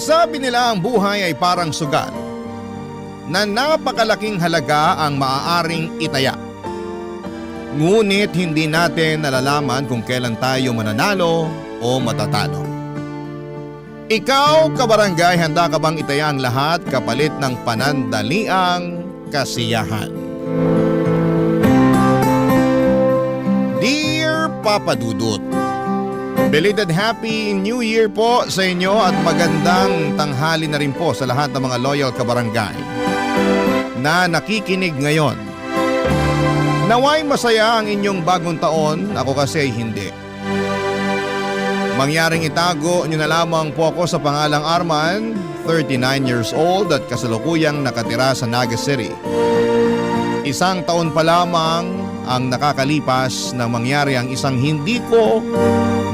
Sabi nila ang buhay ay parang sugal na napakalaking halaga ang maaaring itaya. Ngunit hindi natin nalalaman kung kailan tayo mananalo o matatalo. Ikaw, kabarangay, handa ka bang itaya ang lahat kapalit ng panandaliang kasiyahan? Dear Papa Dudut, belated Happy New Year po sa inyo at magandang tanghali na rin po sa lahat ng mga loyal kabarangay na nakikinig ngayon. Naway masaya ang inyong bagong taon, ako kasi ay hindi. Mangyaring itago nyo na lamang po ako sa pangalang Arman, 39 years old at kasalukuyang nakatira sa Naga City. Isang taon pa lamang ang nakakalipas na mangyari ang isang hindi ko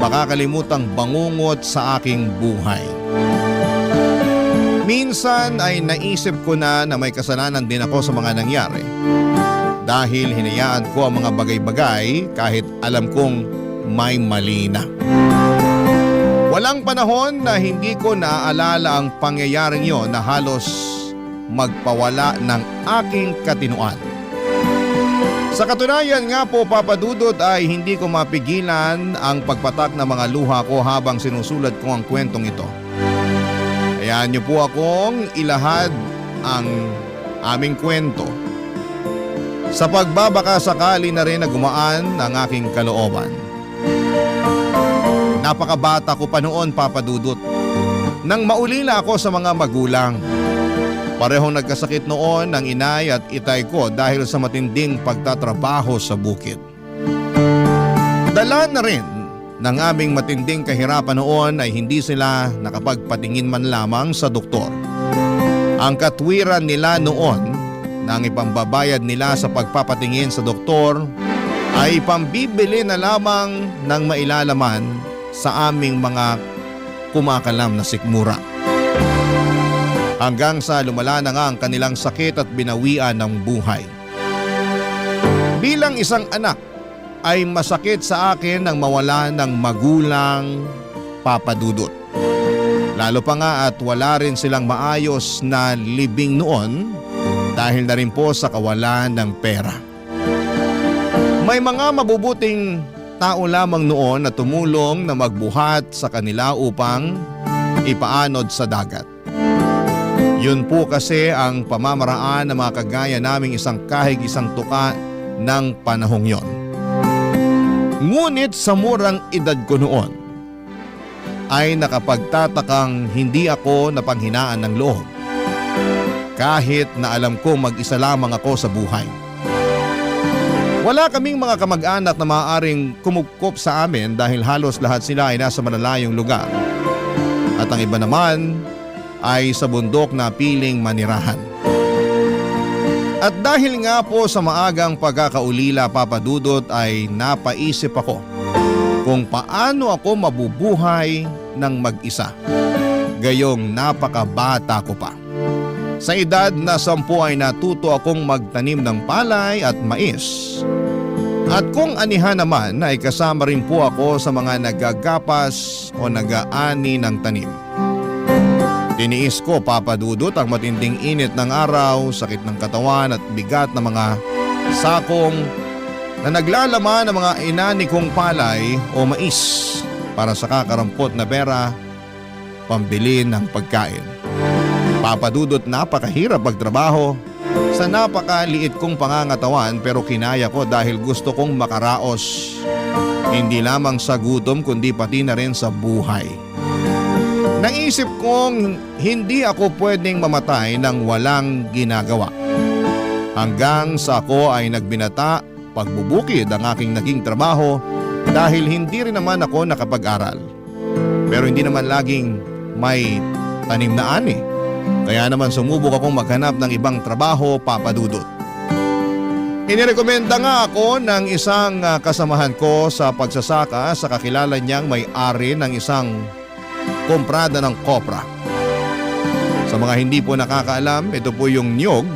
makakalimutang bangungot sa aking buhay. Minsan ay naisip ko na may kasalanan din ako sa mga nangyari. Dahil hinayaan ko ang mga bagay-bagay kahit alam kong may mali na. Walang panahon na hindi ko naaalala ang pangyayaring yon na halos magpawala ng aking katinuan. Sa katunayan nga po, Papa Dudut, ay hindi ko mapigilan ang pagpatak ng mga luha ko habang sinusulat ko ang kwentong ito. Hayaan niyo po akong ilahad ang aming kwento. Sa pagbabaka sakali na rin na gumaan ang aking kalooban. Napakabata ko pa noon, Papa Dudut, nang maulila ako sa mga magulang. Parehong nagkasakit noon ang inay at itay ko dahil sa matinding pagtatrabaho sa bukid. Dala na rin ng aming matinding kahirapan noon ay hindi sila nakapagpatingin man lamang sa doktor. Ang katwiran nila noon nang ipambabayad nila sa pagpapatingin sa doktor ay pambibili na lamang ng mailalaman sa aming mga kumakalam na sikmura. Hanggang sa lumala na nga ang kanilang sakit at binawian ng buhay. Bilang isang anak ay masakit sa akin ang mawala ng magulang, Papa Dudut. Lalo pa nga at wala rin silang maayos na libing noon dahil na rin po sa kawalan ng pera. May mga mabubuting tao lamang noon na tumulong na magbuhat sa kanila upang ipaanod sa dagat. Yun po kasi ang pamamaraan ng mga kagaya naming isang kahig isang tuka ng panahong yon. Ngunit sa murang edad ko noon ay nakapagtatakang hindi ako napanghinaan ng loob. Kahit na alam ko mag-isa lamang ako sa buhay. Wala kaming mga kamag-anak na maaaring kumukop sa amin dahil halos lahat sila ay nasa malalayong lugar. At ang iba naman ay sa bundok na piling manirahan. At dahil nga po sa maagang pagkakaulila, Papa Dudut, ay napaisip ako kung paano ako mabubuhay ng mag-isa. Gayong napakabata ko pa. Sa edad na 10 ay natuto akong magtanim ng palay at mais. At kung anihan naman ay kasama rin po ako sa mga nagagapas o nag-aani ng tanim. Tiniis ko, Papa Dudut, ang matinding init ng araw, sakit ng katawan at bigat ng mga sakong na naglalaman ng mga inani kong palay o mais para sa kakarampot na pera pambili ng pagkain. Papa Dudut, napakahirap magtrabaho sa napakaliit kong pangangatawan pero kinaya ko dahil gusto kong makaraos. Hindi lamang sa gutom kundi pati na rin sa buhay. Naisip kong hindi ako pwedeng mamatay nang walang ginagawa. Hanggang sa ako ay nagbinata, pagbubukid ang aking naging trabaho dahil hindi rin naman ako nakapag-aral. Pero hindi naman laging may tanim na ani. Kaya naman sumubok akong maghanap ng ibang trabaho, Papa Dudut. Inirekomenda nga ako ng isang kasamahan ko sa pagsasaka sa kakilala niyang may-ari ng isang komprada ng kopra. Sa mga hindi po nakakaalam, ito po yung niyog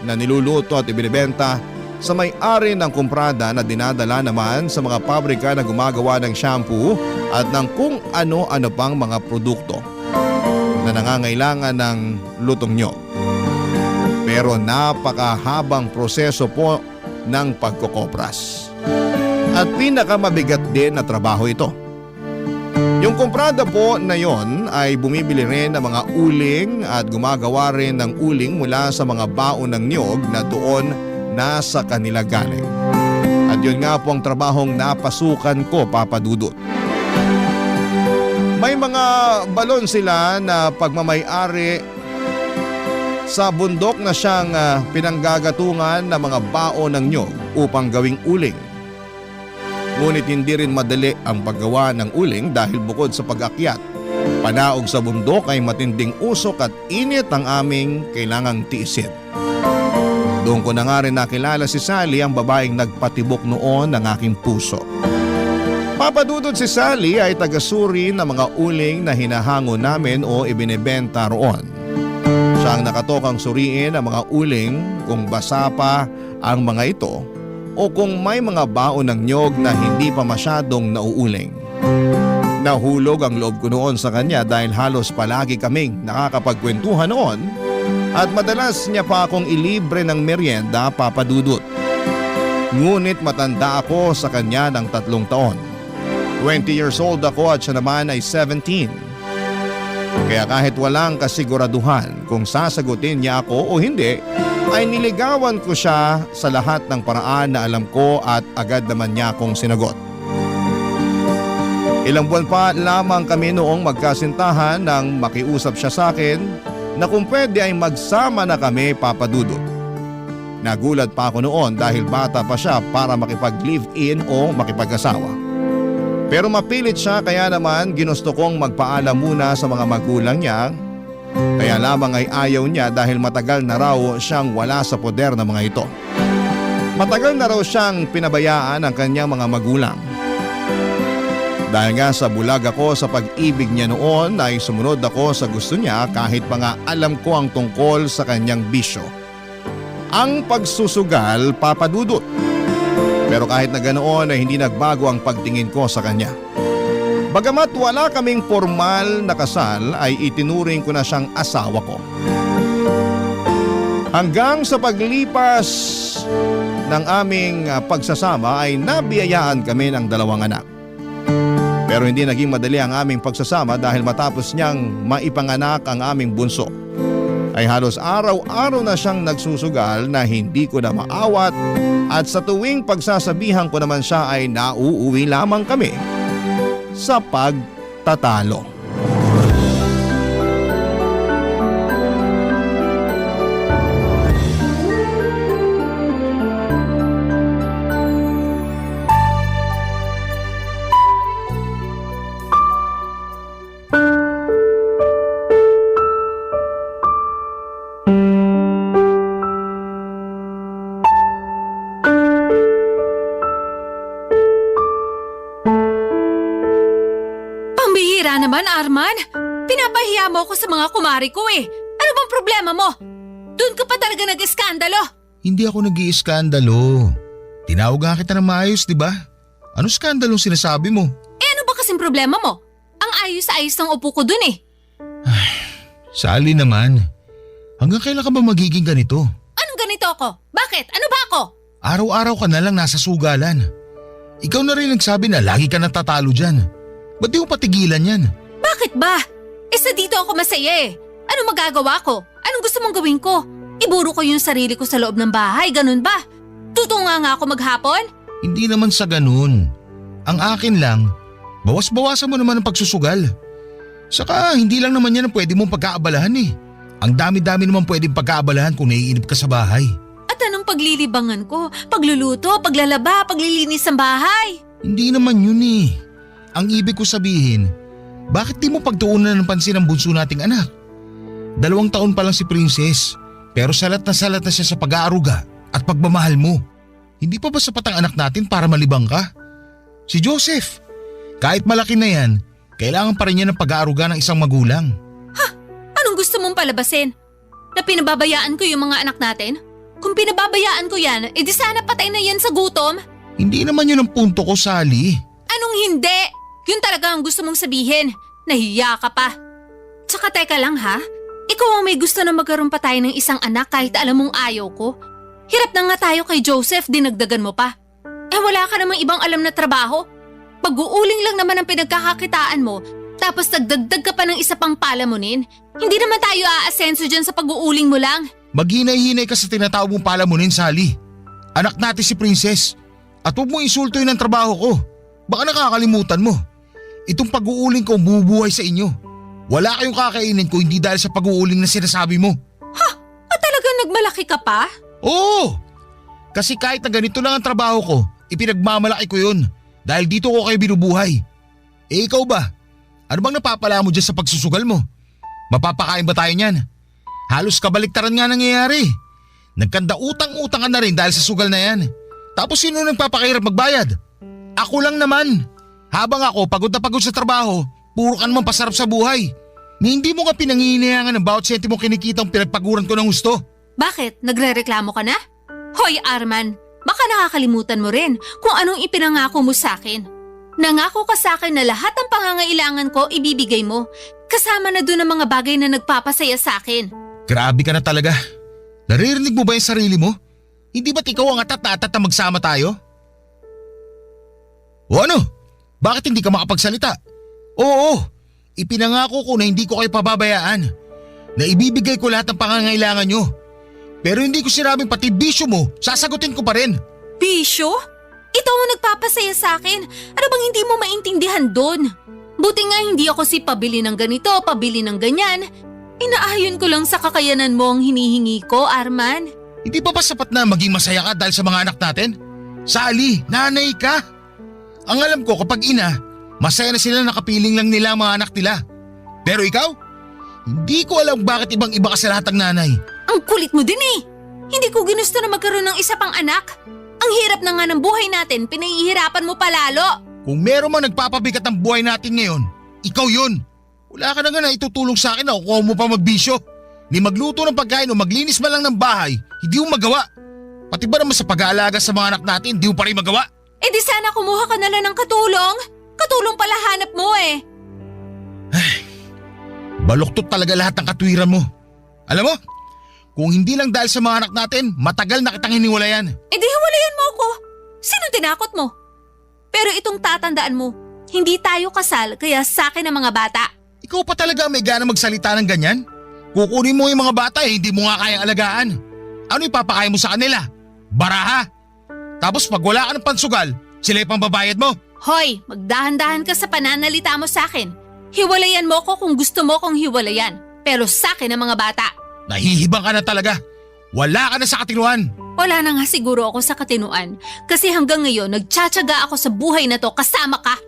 na niluluto at ibinibenta sa may-ari ng komprada na dinadala naman sa mga pabrika na gumagawa ng shampoo at ng kung ano-ano pang mga produkto. na nangangailangan ng lutong niyog. Pero napakahabang proseso po ng pagkokopras. At pinakamabigat din na trabaho ito. Yung kumprada po na yon ay bumibili rin ng mga uling at gumagawa rin ng uling mula sa mga baon ng niyog na doon nasa kanila galing. At yun nga po ang trabahong napasukan ko, Papa Dudut. May mga balon sila na pagmamay-ari sa bundok na siyang pinanggagatungan ng mga baon ng niyog upang gawing uling. Ngunit hindi rin madali ang paggawa ng uling dahil bukod sa pag-akyat, panaog sa bundok ay matinding usok at init ang aming kailangang tiisin. Doon ko na nga rin nakilala si Sally, ang babaeng nagpatibok noon ng aking puso. Papadudod si Sally ay tagasuri ng mga uling na hinahango namin o ibinebenta roon. Siya ang nakatokang suriin ang mga uling kung basa pa ang mga ito o kung may mga baon ng niyog na hindi pa masyadong nauuling. Nahulog ang loob ko noon sa kanya dahil halos palagi kaming nakakapagkwentuhan noon at madalas niya pa akong ilibre ng merienda, Papa Dudut. Ngunit matanda ako sa kanya ng 3 taon. 20 years old ako at siya naman ay 17. Kaya kahit walang kasiguraduhan kung sasagutin niya ako o hindi, ay niligawan ko siya sa lahat ng paraan na alam ko at agad naman niya akong sinagot. Ilang buwan pa lamang kami noong magkasintahan nang makiusap siya sa akin na kung pwede ay magsama na kami, Papa Dudut. Nagulat pa ako noon dahil bata pa siya para makipag-live-in o makipag-asawa. Pero mapilit siya kaya naman ginusto kong magpaalam muna sa mga magulang niya. Kaya lamang ay ayaw niya dahil matagal na raw siyang wala sa poder ng mga ito. Matagal na raw siyang pinabayaan ng kanyang mga magulang. Dahil nga sa bulag ako sa pag-ibig niya noon ay sumunod ako sa gusto niya kahit pa nga alam ko ang tungkol sa kanyang bisyo. Ang pagsusugal, Papa Dudut. Pero kahit na ganoon ay hindi nagbago ang pagtingin ko sa kanya. Bagamat wala kaming formal na kasal ay itinuring ko na siyang asawa ko. Hanggang sa paglipas ng aming pagsasama ay nabiyayaan kami ng 2 anak. Pero hindi naging madali ang aming pagsasama dahil matapos niyang maipanganak ang aming bunso, ay halos araw-araw na siyang nagsusugal na hindi ko na maawat at sa tuwing pagsasabihan ko naman siya ay nauuwi lamang kami sa pagtatalo. Naman, Arman. Pinapahiya mo ako sa mga kumari ko eh. Ano bang problema mo? Doon ka pa talaga nag-iskandalo. Hindi ako nag-iiskandalo. Tinawag nga kita na maayos, di ba? Ano skandalong sinasabi mo? Ano ba kasing problema mo? Ang ayos-ayos ng upo ko dun eh. Sally naman. Hanggang kailan ka ba magiging ganito? Anong ganito ako? Bakit? Ano ba ako? Araw-araw ka na lang nasa sugalan. Ikaw na rin nagsabi na lagi ka natatalo dyan. Ba't di mo patigilan yan? Bakit ba? Sa dito ako masaya eh. Ano magagawa ko? Anong gusto mong gawin ko? Iburo ko yung sarili ko sa loob ng bahay, ganun ba? Tutunga nga ako maghapon? Hindi naman sa ganun. Ang akin lang, bawas-bawasan mo naman ang pagsusugal. Saka hindi lang naman yan ang pwede mong pagkaabalahan eh. Ang dami-dami naman pwedeng pagkaabalahan kung naiinip ka sa bahay. At anong paglilibangan ko? Pagluluto, paglalaba, paglilinis ng bahay? Hindi naman yun eh. Ang ibig ko sabihin, bakit di mo pagtuunan ng pansin ang bunso nating anak? 2 taon pa lang si Princess, pero salat na siya sa pag-aaruga at pagmamahal mo. Hindi pa ba sapat ang anak natin para malibang ka? Si Joseph, kahit malaki na yan, kailangan pa rin niya ng pag-aaruga ng isang magulang. Anong gusto mong palabasin? Na pinababayaan ko yung mga anak natin? Kung pinababayaan ko yan, edi sana patay na yan sa gutom. Hindi naman yun ang punto ko, Sally. Anong hindi? Yun talaga ang gusto mong sabihin. Nahiya ka pa. Tsaka teka lang ha, ikaw ang may gusto na magkaroon pa tayo ng isang anak kahit alam mong ayaw ko. Hirap na nga tayo kay Joseph, dinagdagan mo pa. Wala ka namang ibang alam na trabaho. Pag-uuling lang naman ang pinagkakakitaan mo, tapos nagdagdag ka pa ng isa pang palamunin. Hindi naman tayo aasenso dyan sa pag-uuling mo lang. Maghinay-hinay ka sa tinatawag mong palamunin, Sally. Anak natin si Princess. At huwag mo insultuin ang trabaho ko. Baka nakakalimutan mo. Itong pag-uuling ko bubuhay sa inyo. Wala kayong kakainin ko hindi dahil sa pag-uuling na sinasabi mo. At talagang nagmalaki ka pa? Oo! Kasi kahit na ganito lang ang trabaho ko, ipinagmamalaki ko yun. Dahil dito ko kayo binubuhay. Ikaw ba? Ano bang napapala mo dyan sa pagsusugal mo? Mapapakain ba tayo niyan? Halos kabaliktaran nga nangyayari. Nagkanda utang-utang ka na rin dahil sa sugal na yan. Tapos sino nagpapakahirap magbayad? Ako lang naman. Habang ako pagod na pagod sa trabaho, puro ka naman pasarap sa buhay. Ni hindi mo nga pinanghihinayangan ng bawat sentimo kinikitang pinagpaguran ko ng gusto. Bakit? Nagre-reklamo ka na? Hoy Arman, baka nakakalimutan mo rin kung anong ipinangako mo sa akin. Nangako ka sa akin na lahat ng pangangailangan ko ibibigay mo. Kasama na doon ang mga bagay na nagpapasaya sa akin. Grabe ka na talaga. Naririnig mo ba yung sarili mo? Hindi ba't ikaw ang atat na magsama tayo? O ano? Bakit hindi ka makapagsalita? Oo, ipinangako ko na hindi ko kayo pababayaan. Na ibibigay ko lahat ng pangangailangan nyo. Pero hindi ko sinabing pati bisyo mo, sasagutin ko pa rin. Bisyo? Ito ang nagpapasaya sa akin. Ano bang hindi mo maintindihan doon? Buti nga hindi ako si pabili ng ganito, pabili ng ganyan. Inaayon ko lang sa kakayanan mo ang hinihingi ko, Arman. Hindi pa ba sapat na maging masaya ka dahil sa mga anak natin? Sally, nanay ka. Ang alam ko kapag ina, masaya na sila nakapiling lang nila ang mga anak nila. Pero ikaw? Hindi ko alam bakit ibang iba ka sa lahat ng nanay. Ang kulit mo din eh. Hindi ko ginusto na magkaroon ng isa pang anak. Ang hirap na nga ng buhay natin, pinahihirapan mo palalo. Kung meron man nagpapabigat ang buhay natin ngayon, ikaw yun. Wala ka na nga na itutulong sa akin na kukuha mo pa magbisyo. Ni magluto ng pagkain o maglinis man lang ng bahay, hindi mo magawa. Pati ba naman sa pag-aalaga sa mga anak natin, hindi mo pa rin magawa? Eh di sana kumuha ka na lang ng katulong. Katulong pala hanap mo eh. Baluktot talaga lahat ng katwiran mo. Alam mo, kung hindi lang dahil sa mga anak natin, matagal na kitang hiniwalayan. Eh di hiwalayan mo ako. Sino tinakot mo? Pero itong tatandaan mo, hindi tayo kasal kaya sa akin ang mga bata. Ikaw pa talaga may gana magsalita ng ganyan? Kukunin mo yung mga bata hindi mo nga kayang alagaan. Ano ipapakain mo sa kanila? Baraha? Tapos pag wala ka ng pansugal, sila yung pambabayad mo. Hoy, magdahan-dahan ka sa pananalita mo sa akin. Hiwalayan mo ko kung gusto mo kong hiwalayan. Pero sa akin ang mga bata. Nahihibang ka na talaga. Wala ka na sa katinuan. Wala na nga siguro ako sa katinuan. Kasi hanggang ngayon, nagtsatsaga ako sa buhay na to kasama ka.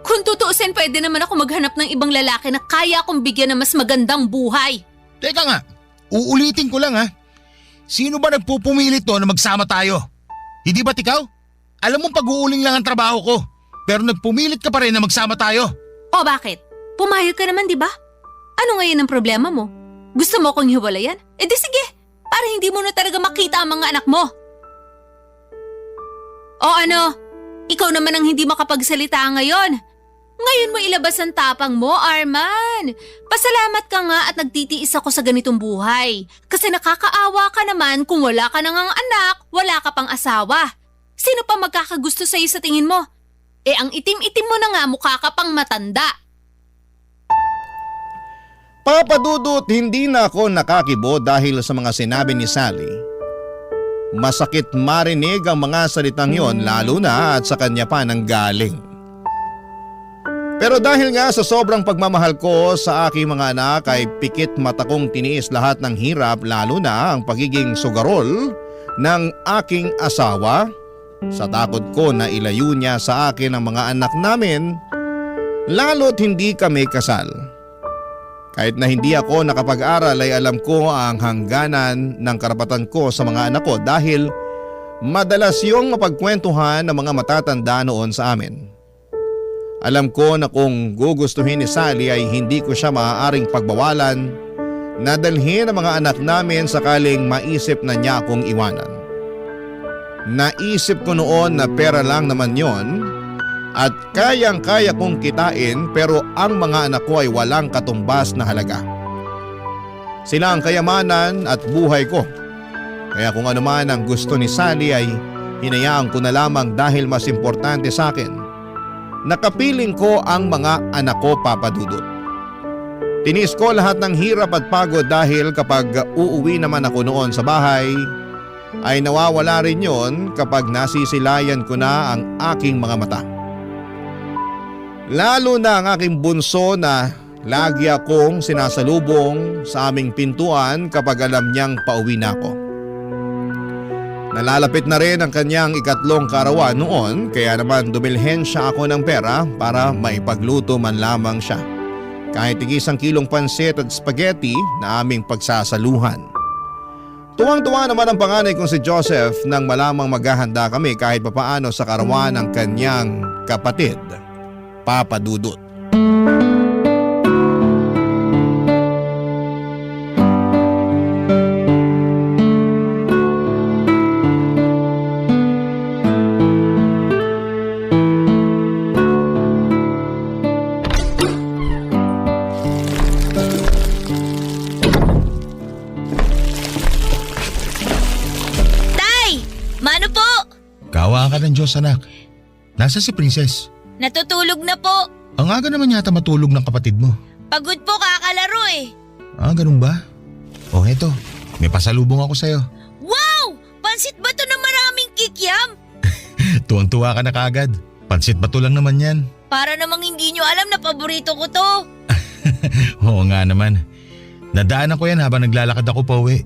Kung tutuusin, pwede naman ako maghanap ng ibang lalaki na kaya akong bigyan ng mas magandang buhay. Teka nga, uulitin ko lang ha. Sino ba nagpupumilit to na magsama tayo? Hindi ba't ikaw? Alam mong pag-uuling lang ang trabaho ko. Pero nagpumilit ka pa rin na magsama tayo. O bakit? Pumayag ka naman, di ba? Ano ngayon ang problema mo? Gusto mo akong hiwalayan? Eh di sige, para hindi mo na talaga makita ang mga anak mo. O ano? Ikaw naman ang hindi makapagsalita ngayon. Ngayon mo ilabas ang tapang mo, Arman. Pasalamat ka nga at nagtitiis ako sa ganitong buhay. Kasi nakakaawa ka naman kung wala ka nang anak, wala ka pang asawa. Sino pa magkakagusto sa'yo sa tingin mo? Eh ang itim-itim mo na nga, mukha ka pang matanda. Papa Dudut, hindi na ako nakakibo dahil sa mga sinabi ni Sally. Masakit marinig ang mga salitang yon lalo na at sa kanya pa nang galing. Pero dahil nga sa sobrang pagmamahal ko sa aking mga anak ay pikit mata kong tiniis lahat ng hirap lalo na ang pagiging sugarol ng aking asawa sa takot ko na ilayo niya sa akin ang mga anak namin lalo't hindi kami kasal. Kahit na hindi ako nakapag-aral ay alam ko ang hangganan ng karapatan ko sa mga anak ko dahil madalas yung mapagkwentuhan ng mga matatanda noon sa amin. Alam ko na kung gugustuhin ni Sally ay hindi ko siya maaaring pagbawalan na dalhin ang mga anak namin sakaling maisip na niya akong iwanan. Naisip ko noon na pera lang naman yon at kayang-kaya kong kitain pero ang mga anak ko ay walang katumbas na halaga. Sila ang kayamanan at buhay ko. Kaya kung ano man ang gusto ni Sally ay hinayaan ko na lamang dahil mas importante sa akin. Nakapiling ko ang mga anak ko, Papa Dudut. Tinis ko lahat ng hirap at pagod dahil kapag uuwi naman ako noon sa bahay, ay nawawala rin yon kapag nasisilayan ko na ang aking mga mata. Lalo na ang aking bunso na lagi akong sinasalubong sa aming pintuan kapag alam niyang pauwi na ako. Nalalapit na rin ang kanyang 3 kaarawan noon kaya naman dumilhen siya ako ng pera para maipagluto man lamang siya. Kahit tig-1 kilong pansit at spaghetti na aming pagsasaluhan. Tuwang-tuwa naman ang panganay kong si Joseph nang malamang maghahanda kami kahit papaano sa karawan ng kanyang kapatid, Papa Dudut. Mano po? Kawa ka ng Diyos, anak. Nasa si Princess? Natutulog na po. Ang aga naman yata matulog ng kapatid mo. Pagod po kakalaro eh. Ah, ganun ba? Oh, eto. May pasalubong ako sa'yo. Wow! Pansit ba to na maraming kikiam? Tuwang-tuwa ka na kaagad. Pansit bato lang naman yan. Para namang hindi nyo alam na paborito ko to. Oo nga naman. Nadaanan ko yan habang naglalakad ako pa uwi.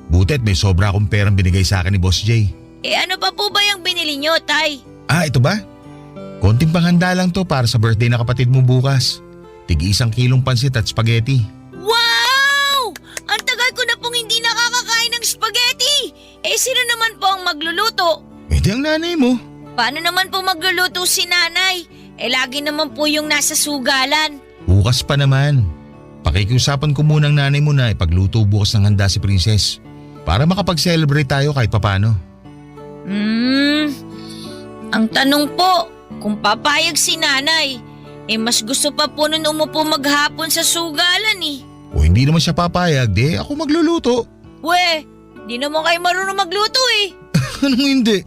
Butit may sobra akong perang binigay sa akin ni Boss Jay. Ano pa po ba yung binili nyo, Tay? Ah, ito ba? Konting panghanda lang to para sa birthday na kapatid mo bukas. Tig-1 kilong pansit at spaghetti. Wow! Ang tagal ko na pong hindi nakakakain ng spaghetti. Sino naman po ang magluluto? Di ang nanay mo. Paano naman po magluluto si nanay? Lagi naman po yung nasa sugalan. Bukas pa naman. Pakikiusapan ko muna ang nanay mo na ipagluto bukas ng handa si Princess. Para makapag-celebrate tayo kahit papano. Ang tanong po, kung papayag si nanay, mas gusto pa po nun umupo maghapon sa sugalan eh. O hindi naman siya papayag, di ako magluluto. We, di naman kayo marunong magluto eh. Anong hindi?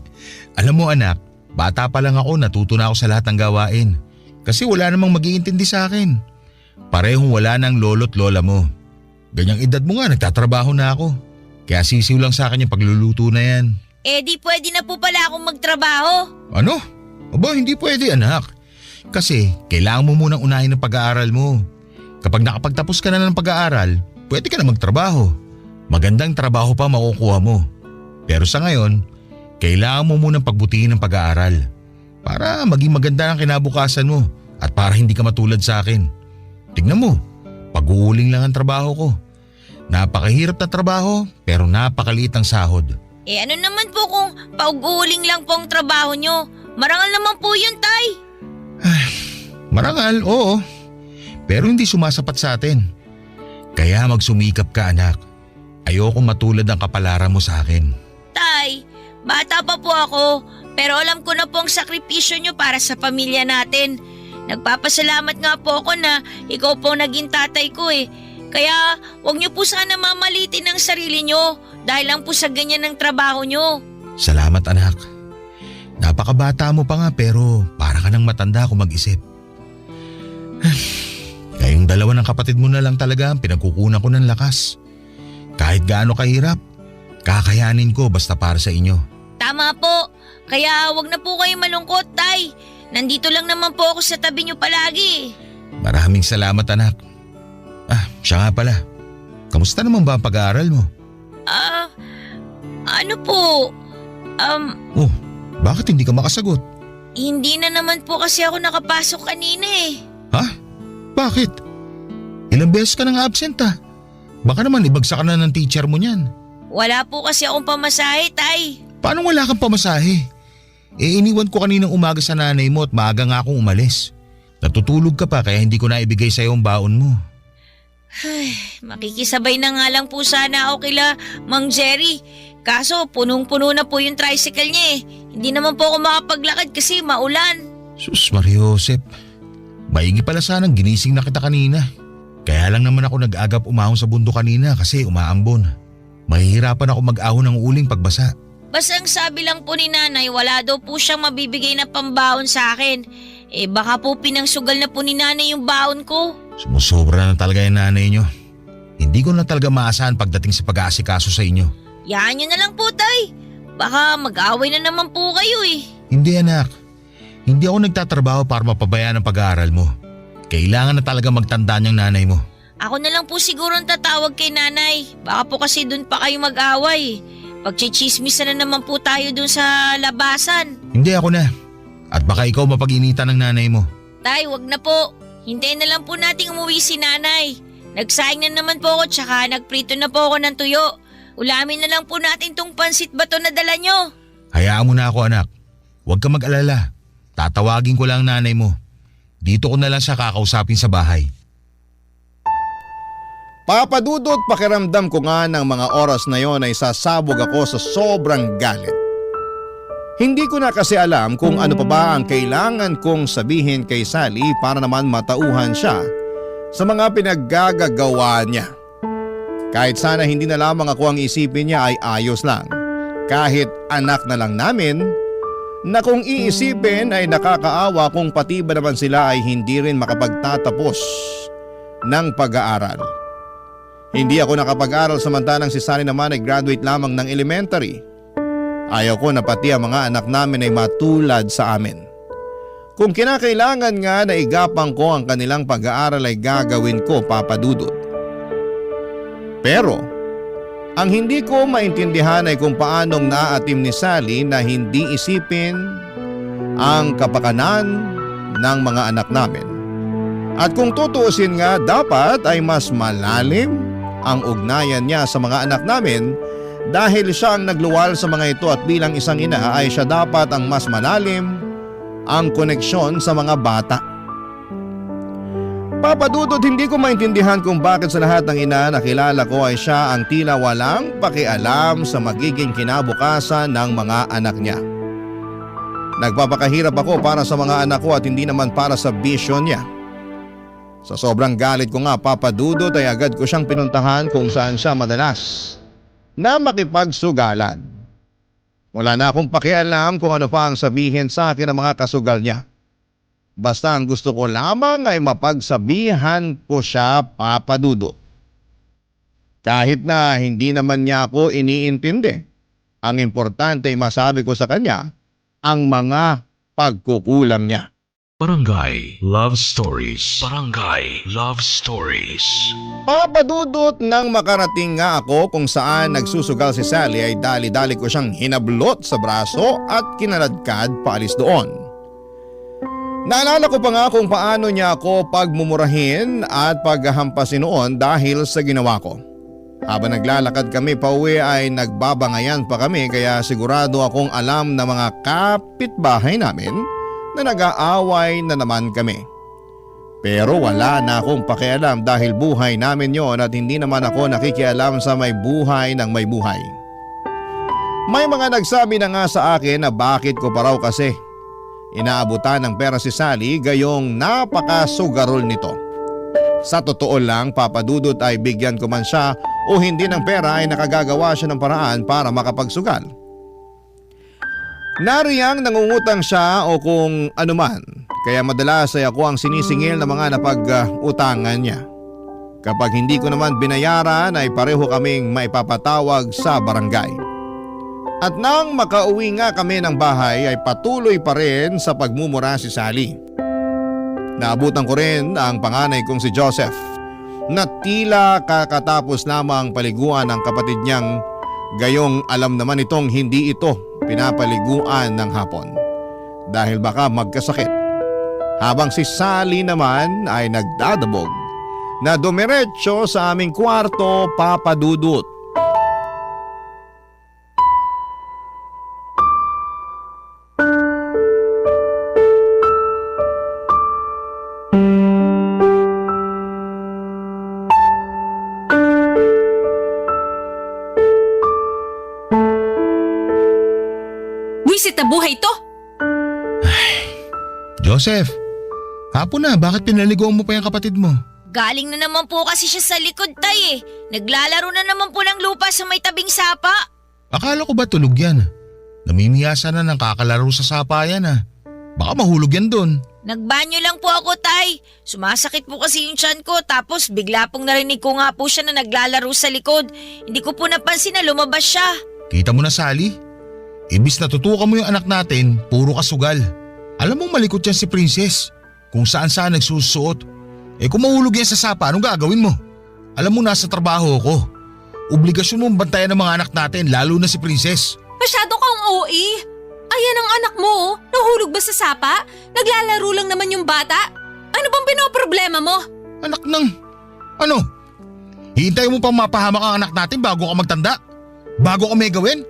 Alam mo anak, bata pa lang ako, natuto na ako sa lahat ng gawain. Kasi wala namang mag-iintindi sa akin. Parehong wala ng lolo't lola mo. Ganyang edad mo nga, nagtatrabaho na ako. Kaya sisiw lang sa akin yung pagluluto na yan. Di pwede na po pala akong magtrabaho. Ano? Aba, hindi pwede anak. Kasi kailangan mo munang unahin ang pag-aaral mo. Kapag nakapagtapos ka na ng pag-aaral, pwede ka na magtrabaho. Magandang trabaho pa makukuha mo. Pero sa ngayon, kailangan mo munang pagbutihin ang pag-aaral. Para maging maganda ang kinabukasan mo at para hindi ka matulad sa akin. Tingnan mo, pag-uuling lang ang trabaho ko. Napakahirap na trabaho pero napakaliit ang sahod. Ano naman po kung pag-uuling lang po ang trabaho nyo? Marangal naman po yun, Tay. Marangal, oo. Pero hindi sumasapat sa atin. Kaya magsumikap ka anak. Ayoko matulad ang kapalaran mo sa akin. Tay, bata pa po ako, pero alam ko na po ang sakripisyo nyo para sa pamilya natin. Nagpapasalamat nga po ako na ikaw po naging tatay ko eh. Kaya huwag nyo po sana mamalitin ang sarili nyo dahil lang po sa ganyan ng trabaho nyo. Salamat anak. Napakabata mo pa nga pero para ka nang matanda kung mag-isip. Kayong dalawa ng kapatid mo na lang talaga ang pinagkukunan ko ng lakas. Kahit gaano kahirap, kakayanin ko basta para sa inyo. Tama po. Kaya huwag na po kayong malungkot, Tay. Nandito lang naman po ako sa tabi nyo palagi. Maraming salamat anak. Siya nga pala. Kamusta naman ba ang pag-aaral mo? Ano po? Oh, bakit hindi ka makasagot? Hindi na naman po kasi ako nakapasok kanina eh. Ha? Bakit? Ilang beses ka nang absent Baka naman ibagsak ka na ng teacher mo niyan. Wala po kasi akong pamasahe, Tay. Paano wala kang pamasahe? Iniwan ko kaninang umaga sa nanay mo at maaga nga akong umalis. Natutulog ka pa kaya hindi ko na ibigay sa'yo ang baon mo. Makikisabay na nga lang po sana ako kila Mang Jerry. Kaso punong-puno na po yung tricycle niya eh. Hindi naman po ako makapaglakad kasi maulan. Sus Maria Josep, maigi pala sanang ginising na kita kanina. Kaya lang naman ako nag-agap umahon sa bundok kanina kasi umaambon. Mahihirapan ako mag-ahon ng uling pagbasa. Basta ang sabi lang po ni nanay, wala daw po siyang mabibigay na pambaon sa akin. Baka po pinangsugal na po ni nanay yung baon ko. Sumusobra na talaga yung nanay nyo. Hindi ko na talaga maasahan pagdating sa pag-aasikaso sa inyo. Yan nyo na lang po, tay. Baka mag-away na naman po kayo eh. Hindi anak. Hindi ako nagtatrabaho para mapabayaan ang pag-aaral mo. Kailangan na talaga magtandaan yung nanay mo. Ako na lang po siguro ang tatawag kay nanay. Baka po kasi dun pa kayo mag-away. Pagchichismis na naman po tayo dun sa labasan. Hindi ako na. At baka ikaw mapag-initan ng nanay mo. Tay, wag na po. Hintayin na lang po nating umuwi si nanay. Nagsaing na naman po ako tsaka nagprito na po ako ng tuyo. Ulamin na lang po natin tong pansit bato na dala nyo. Hayaan mo na ako anak. Huwag ka mag-alala. Tatawagin ko lang ang nanay mo. Dito ko na lang siya kakausapin sa bahay. Papadudot, pakiramdam ko nga ng mga oras na yon ay sasabog ako sa sobrang galit. Hindi ko na kasi alam kung ano pa ba ang kailangan kong sabihin kay Sally para naman matauhan siya sa mga pinaggagawa niya. Kahit sana hindi na lamang ako ang isipin niya ay ayos lang. Kahit anak na lang namin, na kung iisipin ay nakakaawa kung pati ba naman sila ay hindi rin makapagtatapos ng pag-aaral. Hindi ako nakapag-aral samantalang si Sally naman ay graduate lamang ng elementary. Ayaw ko na pati ang mga anak namin ay matulad sa amin. Kung kinakailangan nga na igapang ko ang kanilang pag-aaral ay gagawin ko, Papa Dudut. Pero ang hindi ko maintindihan ay kung paanong naaatim ni Sally na hindi isipin ang kapakanan ng mga anak namin. At kung tutuusin nga, dapat ay mas malalim ang ugnayan niya sa mga anak namin dahil siya ang nagluwal sa mga ito at bilang isang ina ay siya dapat ang mas malalim ang koneksyon sa mga bata. Papadudot, hindi ko maintindihan kung bakit sa lahat ng ina na kilala ko ay siya ang tila walang pakialam sa magiging kinabukasan ng mga anak niya. Nagpapakahirap ako para sa mga anak ko at hindi naman para sa vision niya. Sa sobrang galit ko nga, Papadudot, ay agad ko siyang pinuntahan kung saan siya madalas na makipagsugalan. Wala na akong pakialam kung ano pa ang sabihin sa akin ng mga kasugal niya. Basta ang gusto ko lamang ay mapagsabihan ko siya, Papadudot. Kahit na hindi naman niya ako iniintindi, ang importante ay masabi ko sa kanya ang mga pagkukulang niya. Barangay Love Stories. Barangay Love Stories. Papadudot, nang makarating nga ako kung saan nagsusugal si Sally ay dali-dali ko siyang hinablot sa braso at kinaladkad paalis doon. Naalala ko pa nga kung paano niya ako pagmumurahin at paghahampasin noon dahil sa ginawa ko. Habang naglalakad kami pauwi ay nagbabangayan pa kami kaya sigurado akong alam na mga kapitbahay namin na nag-aaway na naman kami. Pero wala na akong pakialam dahil buhay namin yon at hindi naman ako nakikialam sa may buhay ng may buhay. May mga nagsabi na nga sa akin na bakit ko pa raw kasi inaabutan ng pera si Sally gayong napakasugarol nito. Sa totoo lang, Papadudot, ay bigyan ko man siya o hindi ng pera ay nakagagawa siya ng paraan para makapagsugal. Nariyang nangungutang siya o kung anuman, kaya madalas ay ako ang sinisingil ng mga napag-utangan niya. Kapag hindi ko naman binayaran ay pareho kaming maipapatawag sa barangay. At nang makauwi nga kami ng bahay ay patuloy pa rin sa pagmumura si Sally. Naabutan ko rin ang panganay kong si Joseph na tila kakatapos lamang paliguan ng kapatid niyang gayong alam naman itong hindi ito pinapaliguan ng hapon dahil baka magkasakit. Habang si Sally naman ay nagdadabog na dumiretso sa aming kwarto, Papadudot. Buwisit na buhay to! Joseph, hapon na, bakit pinaliguan mo pa yung kapatid mo? Galing na naman po kasi siya sa likod, tay eh. Naglalaro na naman po ng lupa sa may tabing sapa. Akala ko ba tulog yan? Namimiyasa na ng kakalaro sa sapa yan ah. Baka mahulog yan doon. Nagbanyo lang po ako, tay. Sumasakit po kasi yung tiyan ko tapos bigla pong narinig ko nga po siya na naglalaro sa likod. Hindi ko po napansin na lumabas siya. Kita mo na, Sally? Imbis na tutukan mo yung anak natin, puro kasugal. Alam mong malikot yan si Princess. Kung saan nagsusuot. Kung mahulog yan sa sapa, anong gagawin mo? Alam mo nasa trabaho ko. Obligasyon mong bantayan ng mga anak natin, lalo na si Princess. Masyado kang OA. Ayan ang anak mo, oh. Nahulog ba sa sapa? Naglalaro lang naman yung bata. Ano bang pinoproblema mo? Anak ng… Ano? Hihintay mo pang mapahamak ang anak natin bago ka magtanda? Bago ka may gawin?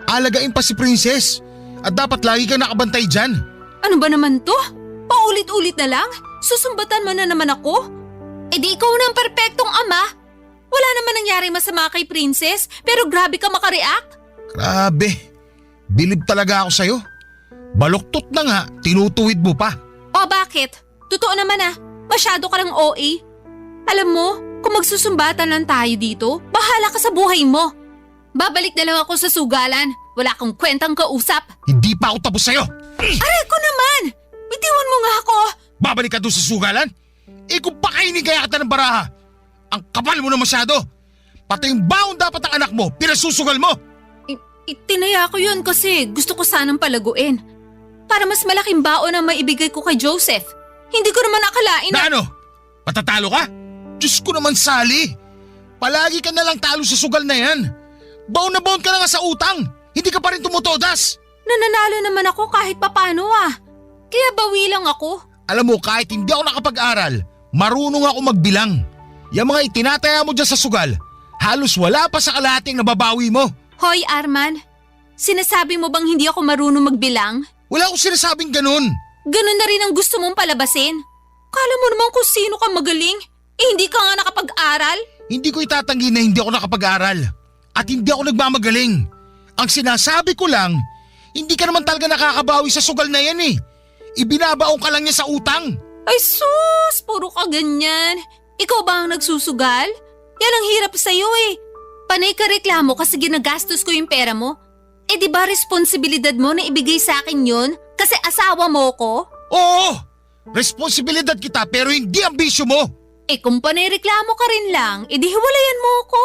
Alagain pa si Princess at dapat lagi kang nakabantay dyan. Ano ba naman to? Paulit-ulit na lang? Susumbatan mo na naman ako? Di ikaw na ang perpektong ama. Wala naman nangyari masama kay Princess pero grabe ka makareact. Grabe. Bilib talaga ako sa'yo. Baluktot na nga, tinutuwid mo pa. O bakit? Totoo naman masyado ka lang OA. Alam mo, kung magsusumbatan lang tayo dito, bahala ka sa buhay mo. Babalik na lang ako sa sugalan. Wala akong kwentang kausap. Hindi pa ako tapos sa'yo. Aray ko naman! Bitiwan mo nga ako! Babalik ka doon sa sugalan? Kung pakainin kaya kita ng baraha. Ang kapal mo na masyado. Pati yung baon dapat ang anak mo, pinasusugal mo. Itinaya ko yun kasi gusto ko sanang palaguin. Para mas malaking baon ang maibigay ko kay Joseph. Hindi ko naman akalain Na ano? Patatalo ka? Diyos ko naman, Sally. Palagi ka na lang talo sa sugal na yan. Baon na baon ka na nga sa utang. Hindi ka pa rin tumutodas. Nananalo naman ako kahit papano Kaya bawi lang ako. Alam mo, kahit hindi ako nakapag-aral, marunong ako magbilang. Yung mga itinataya mo dyan sa sugal, halos wala pa sa kalahating nababawi mo. Hoy Arman, sinasabi mo bang hindi ako marunong magbilang? Wala akong sinasabing ganun. Ganun na rin ang gusto mong palabasin. Kala mo naman kung sino ka magaling. Hindi ka nga nakapag-aral. Hindi ko itatanggi na hindi ako nakapag-aral. At hindi ako nagmamagaling. Ang sinasabi ko lang, hindi ka naman talaga nakakabawi sa sugal na yan eh. Ibinabaong ka lang niya sa utang. Ay sus, puro ka ganyan. Ikaw ba ang nagsusugal? Yan ang hirap sa'yo eh. Panay ka reklamo kasi ginagastos ko yung pera mo. Di ba responsibilidad mo na ibigay sa akin yun? Kasi asawa mo ko? Oo! Responsibilidad kita pero hindi ang bisyo mo. Kung panay reklamo ka rin lang, di hiwalayan mo ko.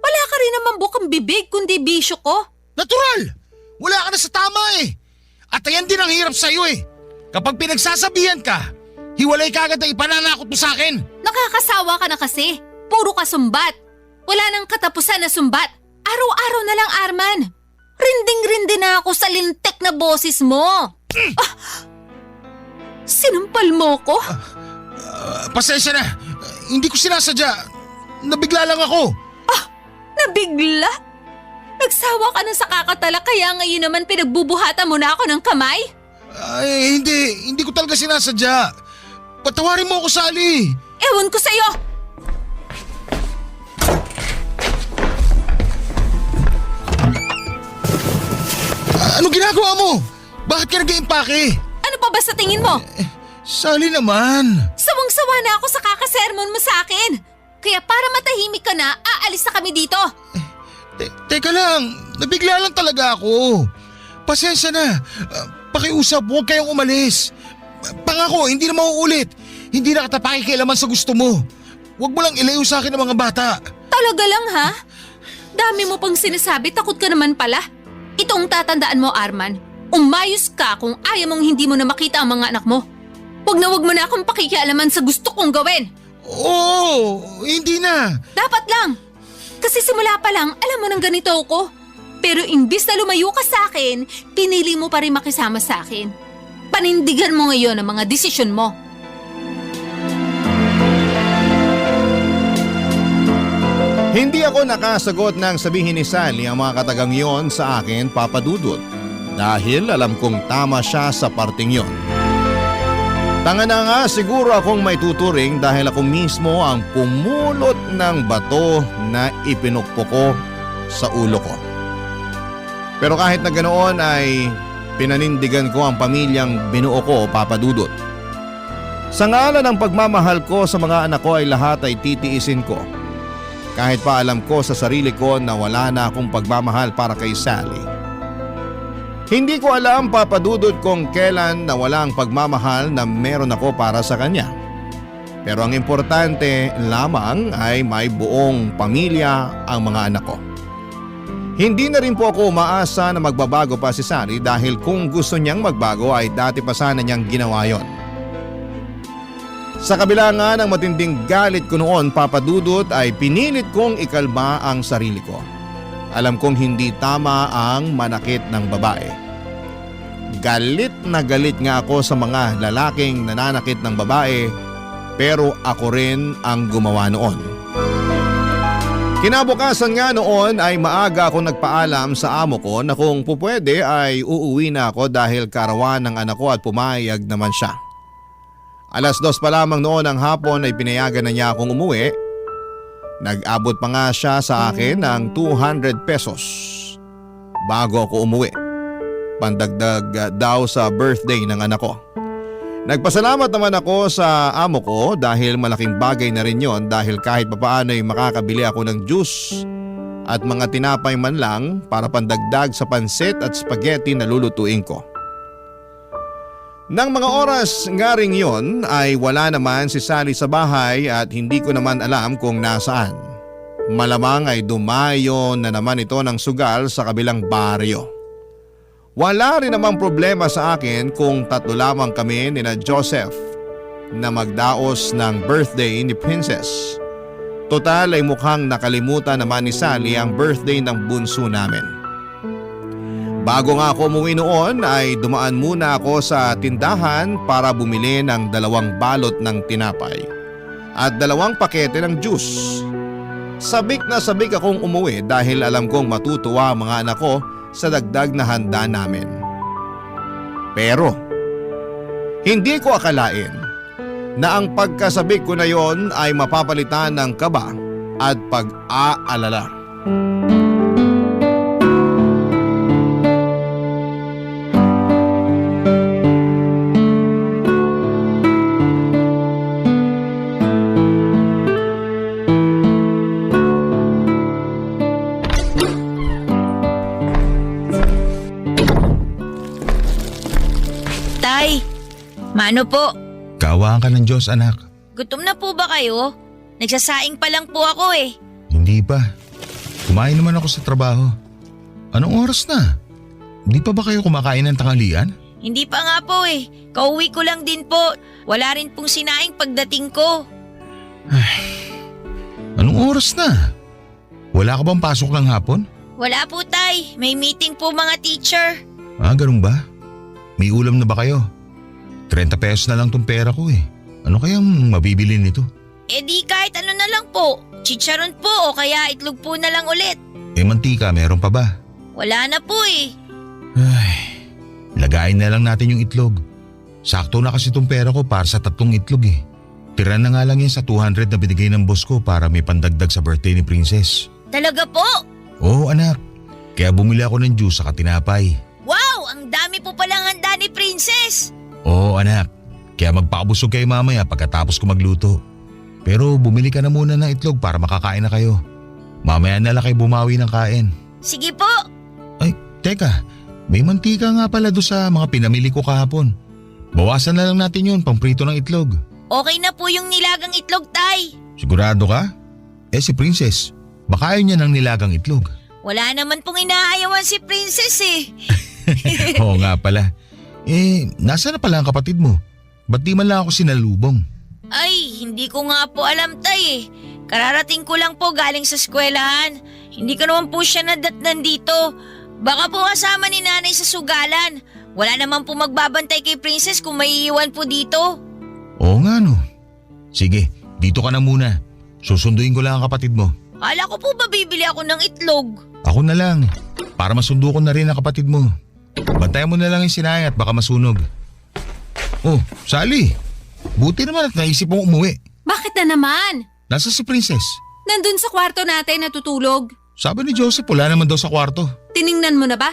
Wala ka rin naman bukang bibig kundi bisyo ko. Natural! Wala ka na sa tama eh. At ayan din ang hirap sa'yo eh. Kapag pinagsasabihan ka, hiwalay ka agad ang ipananakot mo sa akin. Nakakasawa ka na kasi. Puro ka sumbat. Wala nang katapusan na sumbat. Araw-araw na lang, Arman. Rinding-rindi na ako sa lintik na boses mo. Sinampal mo ko? Pasensya na. Hindi ko sinasadya. Nabigla lang ako. Nabigla? Nagsawa ka na sa kakatala kaya ngayon naman pinagbubuhatan mo na ako ng kamay? Ay, hindi ko talaga sinasadya. Patawarin mo ako, Sally. Ewan ko sa'yo. Ano ginagawa mo? Bakit ka nag-iimpake? Ano pa ba sa tingin mo? Sally naman. Sawang-sawa na ako sa kakasermon mo sa akin. Kaya para matahimik ka na, aalis na kami dito. Teka lang, nabigla lang talaga ako. Pasensya na. Pakiusap, huwag kayong umalis. Pangako, hindi na mauulit. Hindi na kita pakikialaman sa gusto mo. Huwag mo lang ilayo sa akin ng mga bata. Talaga lang ha? Dami mo pang sinasabi, takot ka naman pala. Itong tatandaan mo, Arman. Umayos ka kung ayaw mong hindi mo na makita ang mga anak mo. Huwag mo na akong pakikialaman sa gusto kong gawin. Oo, hindi na. Dapat lang. Kasi simula pa lang, alam mo nang ganito ako. Pero imbis na lumayo ka sa akin, pinili mo pa rin makisama sa akin. Panindigan mo ngayon ang mga desisyon mo. Hindi ako nakasagot ng sabihin ni Sally ang mga katagang yon sa akin, Papa Dudut. Dahil alam kong tama siya sa parting yon. Tanga na nga siguro akong may tuturing dahil ako mismo ang pumulot ng bato na ipinukpo ko sa ulo ko. Pero kahit na ganoon ay pinanindigan ko ang pamilyang binuo ko, Papa Dudut. Sa ngalan ng pagmamahal ko sa mga anak ko ay lahat ay titiisin ko. Kahit pa alam ko sa sarili ko na wala na akong pagmamahal para kay Sally. Hindi ko alam, Papa Dudut, kung kailan na wala ang pagmamahal na meron ako para sa kanya. Pero ang importante lamang ay may buong pamilya ang mga anak ko. Hindi na rin po ako umaasa na magbabago pa si Sally dahil kung gusto niyang magbago ay dati pa sana niyang ginawa yon. Sa kabila nga ng matinding galit ko noon, Papa Dudut, ay pinilit kong ikalma ang sarili ko. Alam kong hindi tama ang manakit ng babae. Galit na galit nga ako sa mga lalaking nananakit ng babae, pero ako rin ang gumawa noon. Kinabukasan nga noon ay maaga ako nagpaalam sa amo ko na kung pupwede ay uuwi na ako dahil karawan ng anak ko at pumayag naman siya. 2:00 pa lamang noon ang hapon ay pinayagan na niya akong umuwi. Nag-abot pa nga siya sa akin ng 200 pesos bago ako umuwi. Pandagdag daw sa birthday ng anak ko. Nagpasalamat naman ako sa amo ko dahil malaking bagay na rin yon dahil kahit papaano ay makakabili ako ng juice at mga tinapay man lang para pandagdag sa pansit at spaghetti na lulutuin ko. Nang mga oras nga ring yon ay wala naman si Sally sa bahay at hindi ko naman alam kung nasaan. Malamang ay dumayo na naman ito ng sugal sa kabilang baryo. Wala rin namang problema sa akin kung 3 lamang kami ni na Joseph na magdaos ng birthday ni Princess. Total ay mukhang nakalimutan naman ni Sally ang birthday ng bunso namin. Bago nga ako umuwi noon ay dumaan muna ako sa tindahan para bumili ng 2 balot ng tinapay at 2 pakete ng juice. Sabik na sabik akong umuwi dahil alam kong matutuwa ang mga anak ko sa dagdag na handa namin. Pero hindi ko akalain na ang pagkasabik ko na yon ay mapapalitan ng kaba at pag-aalala. Tay, mano po? Kaawaan ka ng Diyos, anak. Gutom na po ba kayo? Nagsasaing pa lang po ako eh. Hindi pa. Kumain naman ako sa trabaho. Anong oras na? Hindi pa ba kayo kumakain ng tanghalian? Hindi pa nga po eh. Kauwi ko lang din po. Wala rin pong sinaing pagdating ko. Anong oras na? Wala ka bang pasok ng hapon? Wala po tay. May meeting po mga teacher. Ganun ba? May ulam na ba kayo? 30 pesos na lang tong pera ko eh. Ano kayang mabibili nito? Eh di kahit ano na lang po. Chicharon po o kaya itlog po na lang ulit. Mantika, meron pa ba? Wala na po eh. Lagayin na lang natin yung itlog. Sakto na kasi tong pera ko para sa 3 itlog eh. Tira na nga lang yan sa 200 na binigay ng boss ko para may pandagdag sa birthday ni Princess. Talaga po? Oo anak, kaya bumili ako ng juice sa tinapay. Wow! Ang dami po palang handa ni Princess! Oo anak, kaya magpakabusog kayo mamaya pagkatapos ko magluto. Pero bumili ka na muna ng itlog para makakain na kayo. Mamaya na lang kayo bumawi ng kain. Sige po! Ay, teka, may mantika nga pala doon sa mga pinamili ko kahapon. Bawasan na lang natin yun, pamprito ng itlog. Okay na po yung nilagang itlog, tay. Sigurado ka? Si Princess, baka ayaw niya ng nilagang itlog. Wala naman pong inaayawan si Princess eh. Oo nga pala. Nasa na pala ang kapatid mo? Ba't di man lang ako sinalubong? Ay, hindi ko nga po alam tay eh. Kararating ko lang po galing sa eskwelahan. Hindi ko naman po siya nadatnan dito. Baka po kasama ni nanay sa sugalan. Wala naman po magbabantay kay Princess kung may iwan po dito. Oo nga no. Sige, dito ka na muna. Susunduin ko lang ang kapatid mo. Kala ko po ba bibili ako ng itlog? Ako na lang. Para masundo ko na rin ang kapatid mo. Bantayan mo na lang yung sinay at baka masunog. Oh, Sally. Buti naman at naisip mong umuwi. Bakit na naman? Nasa si Princess? Nandun sa kwarto natin natutulog. Sabi ni Joseph wala naman daw sa kwarto. Tiningnan mo na ba?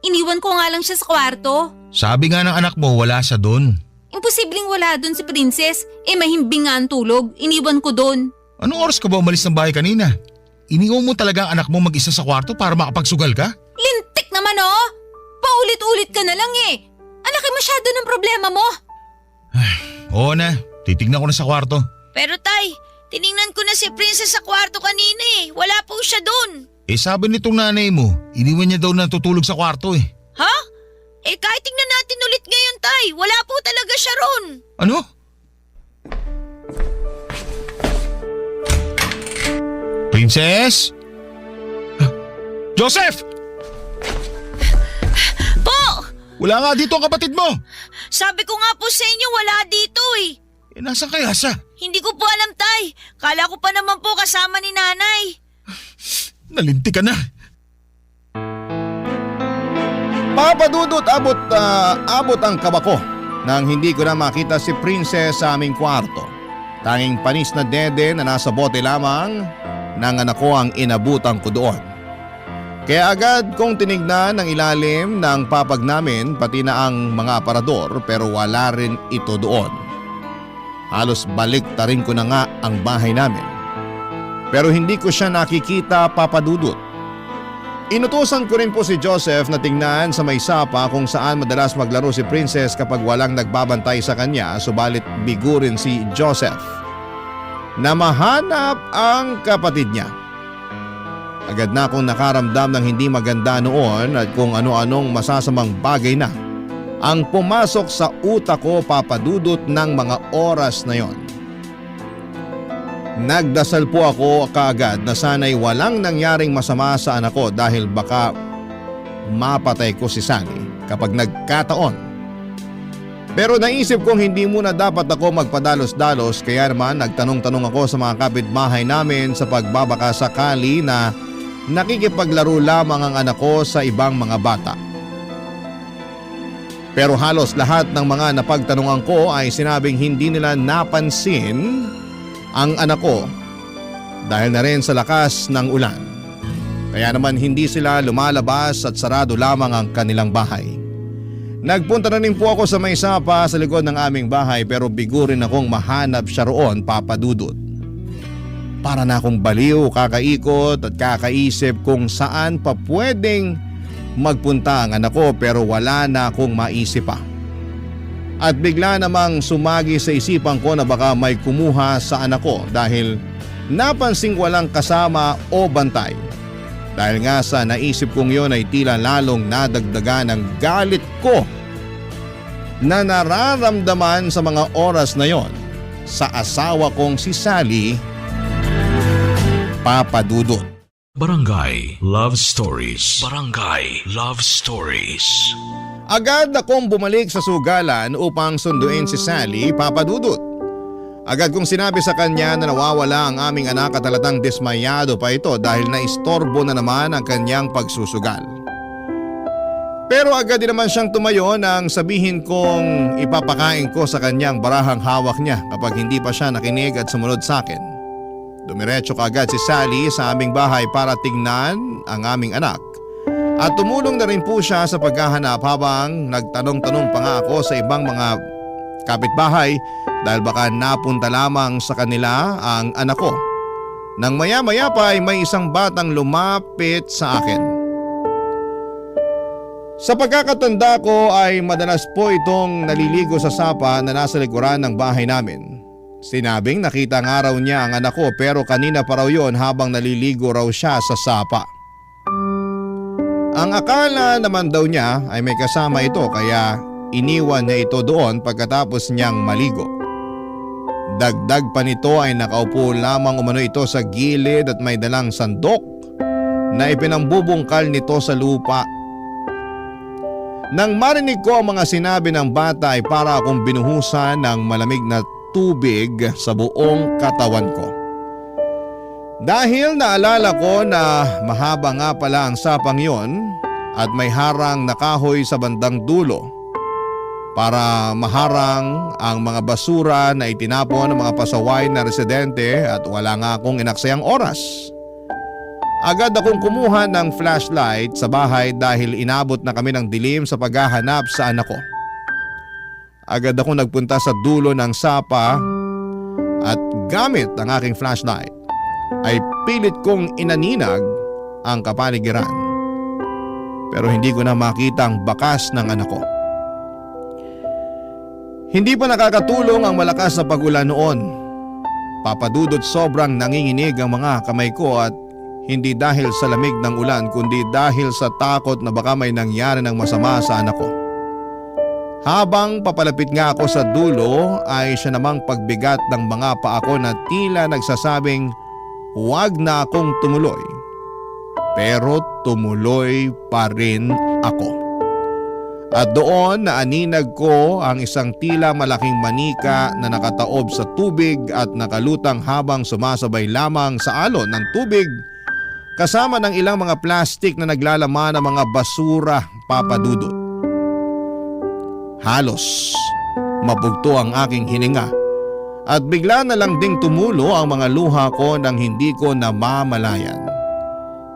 Iniwan ko nga lang siya sa kwarto. Sabi nga ng anak mo wala siya doon. Imposibleng wala doon si Princess. Mahimbing nga ang tulog. Iniwan ko doon. Anong oras ka ba umalis ng bahay kanina? Iniwan mo talaga ang anak mo mag-isa sa kwarto para makapagsugal ka? Lintik naman oh! Paulit-ulit ka na lang eh. Ang laki masyado ng problema mo. Oo na, titignan ko na sa kwarto. Pero tay, tiningnan ko na si Princess sa kwarto kanina eh. Wala po siya doon. Sabi nitong nanay mo, iniwan niya daw natutulog sa kwarto eh. Ha? Kahit tingnan natin ulit ngayon tay, wala po talaga siya ron. Ano? Princess? Joseph! Po! Wala nga dito ang kapatid mo! Sabi ko nga po sa inyo wala dito eh. Nasaan kaya siya? Hindi ko po alam tay. Kala ko pa naman po kasama ni nanay. Nalinti ka na. Papadudot, abot ang kaba ko nang hindi ko na makita si Princess sa aming kwarto. Tanging panis na dede na nasa bote lamang ng anak ko ang inabutan ko doon. Kaya agad kong tinignan ang ilalim ng papag namin pati na ang mga aparador pero wala rin ito doon. Halos balik tarin ko na nga ang bahay namin. Pero hindi ko siya nakikita, papadudot. Inutusan ko rin po si Joseph na tingnan sa may sapa kung saan madalas maglaro si Princess kapag walang nagbabantay sa kanya, subalit bigo rin si Joseph na mahanap ang kapatid niya. Agad na akong nakaramdam ng hindi maganda noon at kung ano-anong masasamang bagay na ang pumasok sa utak ko, papadudot ng mga oras na yon. Nagdasal po ako kaagad na sana'y walang nangyaring masama sa anak ko dahil baka mapatay ko si Sally kapag nagkataon. Pero naisip kong hindi muna dapat ako magpadalos-dalos kaya naman nagtanong-tanong ako sa mga kapitbahay namin sa pagbabaka sakali na nakikipaglaro lamang ang anak ko sa ibang mga bata. Pero halos lahat ng mga napagtanungan ko ay sinabing hindi nila napansin ang anak ko dahil na rin sa lakas ng ulan. Kaya naman hindi sila lumalabas at sarado lamang ang kanilang bahay. Nagpunta na rin po ako sa may sapa sa likod ng aming bahay pero bigo rin akong mahanap siya roon, papadudot. Para na akong baliw, kakaikot at kakaisip kung saan pa pwedeng magpunta ang anak ko pero wala na akong maisip pa. At bigla namang sumagi sa isipan ko na baka may kumuha sa anak ko dahil napansing walang kasama o bantay. Dahil nga sa naisip kong yon ay tila lalong nadagdagan ng galit ko na nararamdaman sa mga oras na yon sa asawa kong si Sally, papadudot. Barangay Love Stories. Barangay Love Stories. Agad akong bumalik sa sugalan upang sunduin si Sally, papadudot. Agad kong sinabi sa kanya na nawawala ang aming anak at talatang dismayado pa ito dahil naistorbo na naman ang kanyang pagsusugal. Pero agad din naman siyang tumayo nang sabihin kong ipapakain ko sa kanyang barahang hawak niya kapag hindi pa siya nakinig at sumunod sa akin. Dumiretso kaagad si Sally sa aming bahay para tingnan ang aming anak. At tumulong na rin po siya sa paghahanap habang nagtanong-tanong pa nga ako sa ibang mga kapitbahay dahil baka napunta lamang sa kanila ang anak ko. Nang maya-maya pa ay may isang batang lumapit sa akin. Sa pagkakatanda ko ay madalas po itong naliligo sa sapa na nasa likuran ng bahay namin. Sinabing nakita nga raw niya ang anak ko pero kanina pa raw yon habang naliligo raw siya sa sapa. Ang akala naman daw niya ay may kasama ito kaya iniwan niya ito doon pagkatapos niyang maligo. Dagdag pa nito ay nakaupo lamang umano ito sa gilid at may dalang sandok na ipinambubungkal nito sa lupa. Nang marinig ko ang mga sinabi ng bata ay para akong binuhusan ng malamig na tubig sa buong katawan ko. Dahil naalala ko na mahaba nga pala ang sapang yon at may harang na kahoy sa bandang dulo para maharang ang mga basura na itinapon ng mga pasaway na residente at wala nga akong inaksayang oras. Agad akong kumuha ng flashlight sa bahay dahil inabot na kami ng dilim sa paghahanap sa anak ko. Agad ako nagpunta sa dulo ng sapa at gamit ang aking flashlight ay pilit kong inaninag ang kapaligiran. Pero hindi ko na makita ang bakas ng anak ko. Hindi pa nakakatulong ang malakas na pag-ulan noon. Papadudot, sobrang nanginginig ang mga kamay ko at hindi dahil sa lamig ng ulan kundi dahil sa takot na baka may nangyari ng masama sa anak ko. Habang papalapit nga ako sa dulo ay siya namang pagbigat ng mga paa ko na tila nagsasabing huwag na akong tumuloy. Pero tumuloy pa rin ako. At doon naaninag ko ang isang tila malaking manika na nakataob sa tubig at nakalutang habang sumasabay lamang sa alon ng tubig kasama ng ilang mga plastik na naglalaman ng mga basura, Papa Dudut. Halos mabugto ang aking hininga at bigla na lang ding tumulo ang mga luha ko nang hindi ko namamalayan.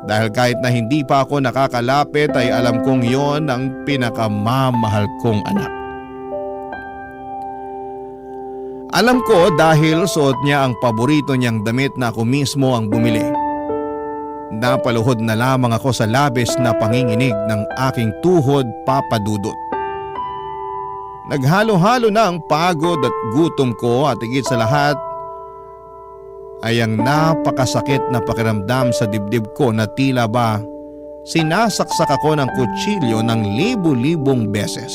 Dahil kahit na hindi pa ako nakakalapit ay alam kong yon ang pinakamamahal kong anak. Alam ko dahil suot niya ang paborito niyang damit na ako mismo ang bumili. Napaluhod na lamang ako sa labis na panginginig ng aking tuhod, Papa Dudut. Naghalo-halo na ang pagod at gutom ko at higit sa lahat ay ang napakasakit na pakiramdam sa dibdib ko na tila ba sinasaksak ako ng kutsilyo ng libu-libong beses.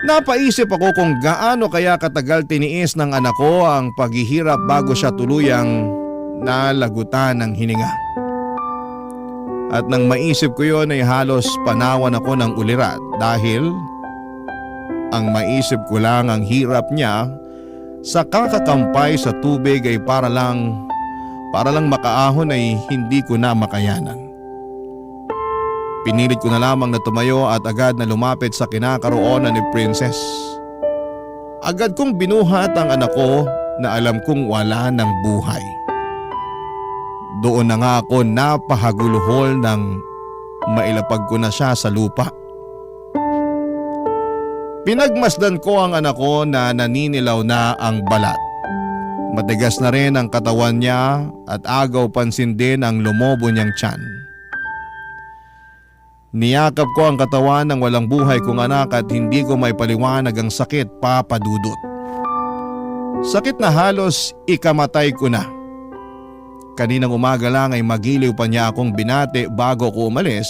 Napaisip ako kung gaano kaya katagal tiniis ng anak ko ang paghihirap bago siya tuluyang nalagutan ng hininga. At nang maisip ko yon ay halos panawan ako ng ulirat dahil ang maisip ko lang ang hirap niya sa kakakampay sa tubig ay para lang makaahon ay hindi ko na makayanan. Pinilit ko na lamang na tumayo at agad na lumapit sa kinakaroonan ni Princess. Agad kong binuhat ang anak ko na alam kong wala ng buhay. Doon na nga ako napahaguluhol nang mailapag ko na siya sa lupa. Pinagmasdan ko ang anak ko na naninilaw na ang balat. Matigas na rin ang katawan niya at agaw pansin din ang lumobo niyang tiyan. Niyakap ko ang katawan ng walang buhay kong anak at hindi ko may paliwanag ang sakit, Papa Dudut. Sakit na halos ikamatay ko na. Kaninang umaga lang ay magiliw pa niya akong binati bago ko umalis.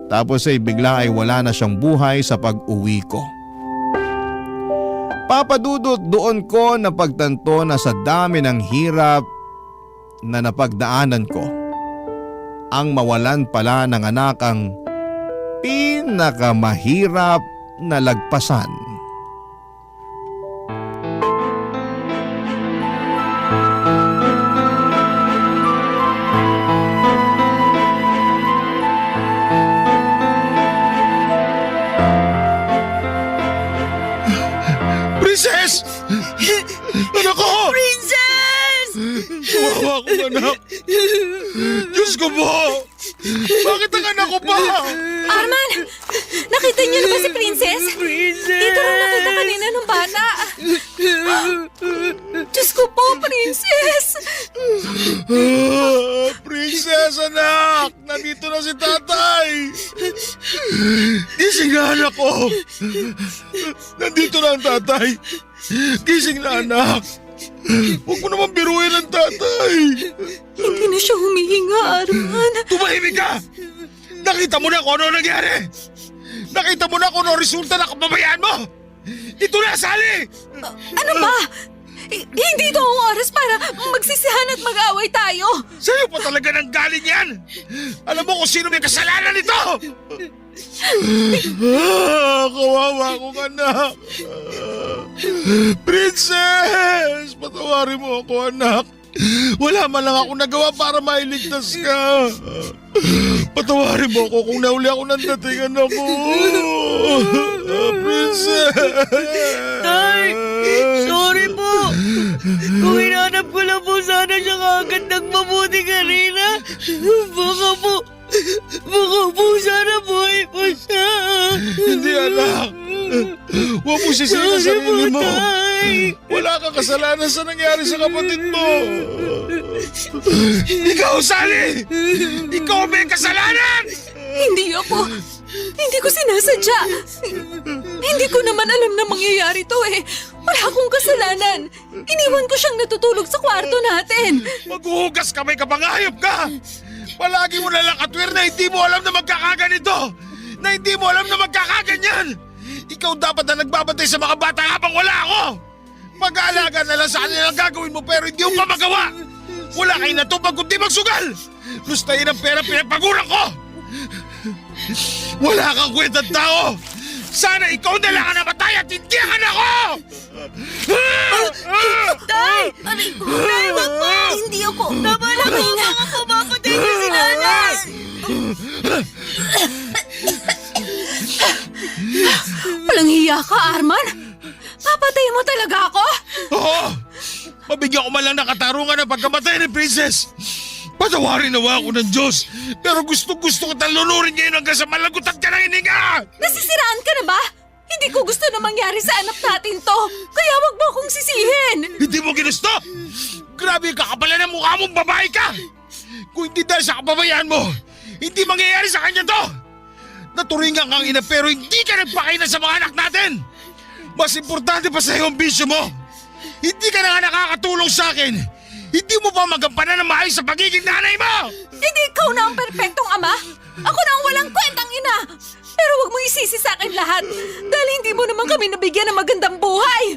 Tapos ay bigla ay wala na siyang buhay sa pag-uwi ko. Papa Dudut, doon ko napagtanto na sa dami ng hirap na napagdaanan ko, ang mawalan pala ng anak ang pinakamahirap na lagpasan. Princess! Anak ko! Princess! Wawa ko, anak! Diyos ko po! Bakit ang anak ko pa? Arman! Nakita niyo na ba si Princess? Princess! Dito rin nakita kanina ng bata. Diyos ko po, Princess! Princess, anak! Nandito na si tatay! Gising na, anak ko! Nandito na ang tatay! Gising na, anak! Huwag mo naman biruin ang tatay! Hindi na siya humihinga, Arman. Tumahimik ka! Nakita mo na kung ano nangyari! Nakita mo na kung ano resulta ng kapabayaan mo! Ito na, Sally! Ano ba? Hindi ito ang oras para magsisihan at mag-away tayo. Sa'yo pa talaga nang galing yan! Alam mo kung sino may kasalanan nito! Kawawa akong anak! Princess! Patawarin mo ako, anak! Wala man lang ako nagawa para mailigtas ka! Patawarin mo ako kung nauli ako ng datingan ako! Princess! Tay! Sorry po! Kung hinanap ko lang po sana siya kagad ng mabuti kanina, baka po sana buhay po siya! Hindi, anak! Huwag mo sisihin sa sarili mo. Wala kang kasalanan sa nangyari sa kapatid mo. Ikaw, Sally! Ikaw may kasalanan! Hindi ako. Hindi ko sinasadya. Hindi ko naman alam na mangyayari to eh. Wala akong kasalanan. Iniwan ko siyang natutulog sa kwarto natin. Maghuhugas kamay ka, hayop ka! Palagi mo nalang katwir na hindi mo alam na magkakaganito! Na hindi mo alam na magkakaganyan! Ikaw dapat na nagbabantay sa mga bata habang wala ako! Mag-aalaga na lang sa kanila ang gagawin mo pero hindi mo pa magawa! Wala kayo natupag kundi magsugal! Lustayin ang pera pinagpaguran ko! Wala kang kwentang tao! Sana ikaw na lang ang namatay at hindi ang anak ko! Tay! Tay, wag po! Hindi ako! Tama na po! Mga pumapatay niyo si nanay! Walang hiya ka, Arman. Papatay mo talaga ako? Oo! Mabigyan ko man lang ng katarungan ng pagkamatay ni Princess! Patawarin nawa ako ng Diyos! Pero gusto-gusto ko talunurin ngayon hanggang sa malagutan ka ng hininga! Nasisiraan ka na ba? Hindi ko gusto na mangyari sa anak natin to. Kaya wag mo akong sisihin. Hindi mo ginusto! Grabe yung kakapalan ng mukha mong babae ka! Kung hindi dahil sa kababayaan mo, hindi mangyayari sa kanya to! Naturingan kang ina pero hindi ka nagpakailan sa mga anak natin! Mas importante pa sa iyo ang bisyo mo! Hindi ka na nga nakakatulong sa akin! Hindi mo pa magampanan ng maayos sa pagiging nanay mo! Hindi ikaw na ang perpektong ama. Ako na ang walang kwentang ina. Pero wag mo isisi sa akin lahat dahil hindi mo naman kami nabigyan ng magandang buhay.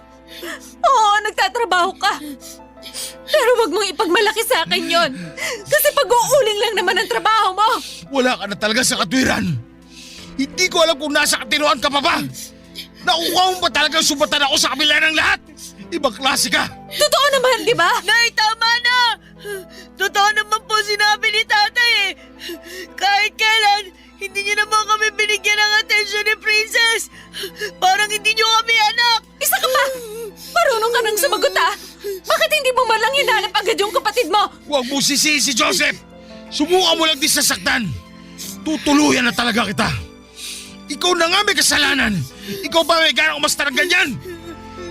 Oo, nagtatrabaho ka. Pero wag mong ipagmalaki sa akin yon. Kasi pag-uuling lang naman ang trabaho mo. Wala ka na talaga sa katwiran! Hindi ko alam kung nasa katinuan ka pa ba! Nakuha mo ba talagang sumbatan ako sa kabila ng lahat? Ibang klase ka! Totoo naman, di ba? Nay, tama na! Totoo naman po sinabi ni tatay eh. Kahit kailan, hindi niyo naman kami binigyan ng atensyon ni Princess. Parang hindi niyo kami anak. Isa ka pa! Marunong ka nang sumagot ah! Bakit hindi mo man lang hinanap agad yung kapatid mo? Huwag mo sisihin si Joseph! Subukan mo lang din sasaktan! Tutuluyan na talaga kita! Ikaw na nga may kasalanan! Ikaw ba may ganang umastar ng ganyan?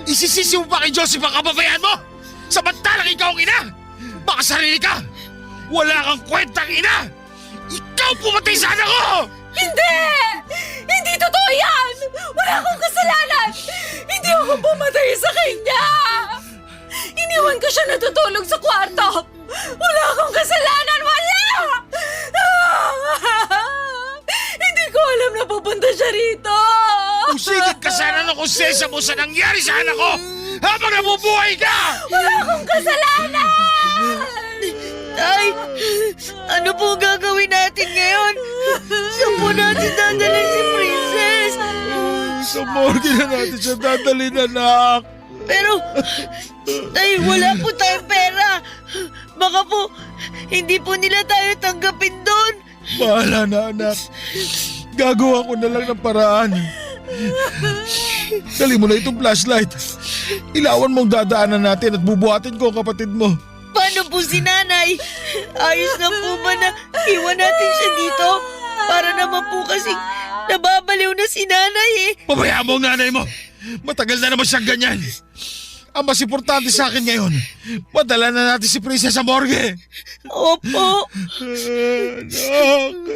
Isisisi mo pa kay Joseph ang kababayan mo? Samantalang ikaw ang ina! Baka sarili ka! Wala kang kwentang ina! Ikaw pumatay sa anak ko! Hindi! Hindi totoo yan! Wala akong kasalanan! Hindi ako pumatay sa kanya! Iniwan ko siya natutulog sa kwarto! Wala akong kasalanan! Wala! Hindi ko alam na pupunta siya rito! Usigit ka sana ng konsensya mo sa nangyari sa anak ko habang nabubuhay ka! Wala akong kasalanan! Tay, ano po gagawin natin ngayon? Saan po natin dadalhin si Princess? Sa morgue na natin siya dadalhin, anak! Pero, tay, wala po tayong pera. Baka po, hindi po nila tayo tanggapin doon. Bahala na, anak. Gagawa ko na lang ng paraan. Dali mo na itong flashlight. Ilawan mong dadaanan natin at bubuhatin ko ang kapatid mo. Paano po si nanay? Ayos na po ba na iwan natin siya dito? Para naman po kasing nababaliw na si nanay eh. Pabayaan mo ang nanay mo. Matagal na naman siyang ganyan. Ang mas importante sa akin ngayon, madala na natin si Princess sa morgue. Opo. Anak.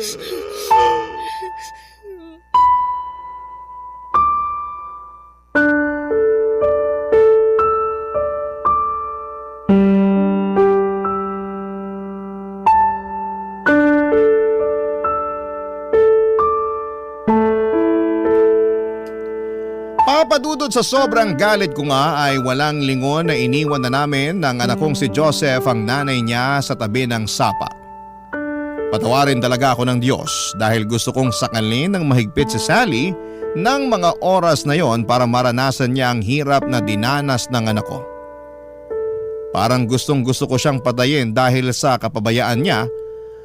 Papadudod sa sobrang galit ko nga ay walang lingon na iniwan na namin ng anak kong si Joseph ang nanay niya sa tabi ng sapa. Patawarin talaga ako ng Diyos dahil gusto kong sakalin ng mahigpit si Sally ng mga oras na yon para maranasan niya ang hirap na dinanas ng anak ko. Parang gustong gusto ko siyang patayin dahil sa kapabayaan niya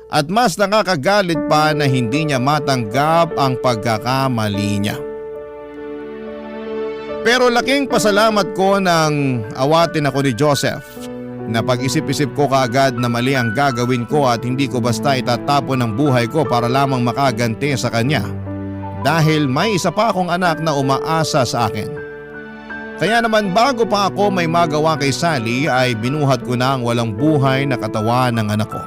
at mas nakakagalit pa na hindi niya matanggap ang pagkakamali niya. Pero laking pasalamat ko nang awatin ako ni Joseph na pag-isip-isip ko kaagad na mali ang gagawin ko at hindi ko basta itatapon ang buhay ko para lamang makaganti sa kanya dahil may isa pa akong anak na umaasa sa akin. Kaya naman bago pa ako may magawa kay Sally ay binuhat ko na ang walang buhay na katawan ng anak ko.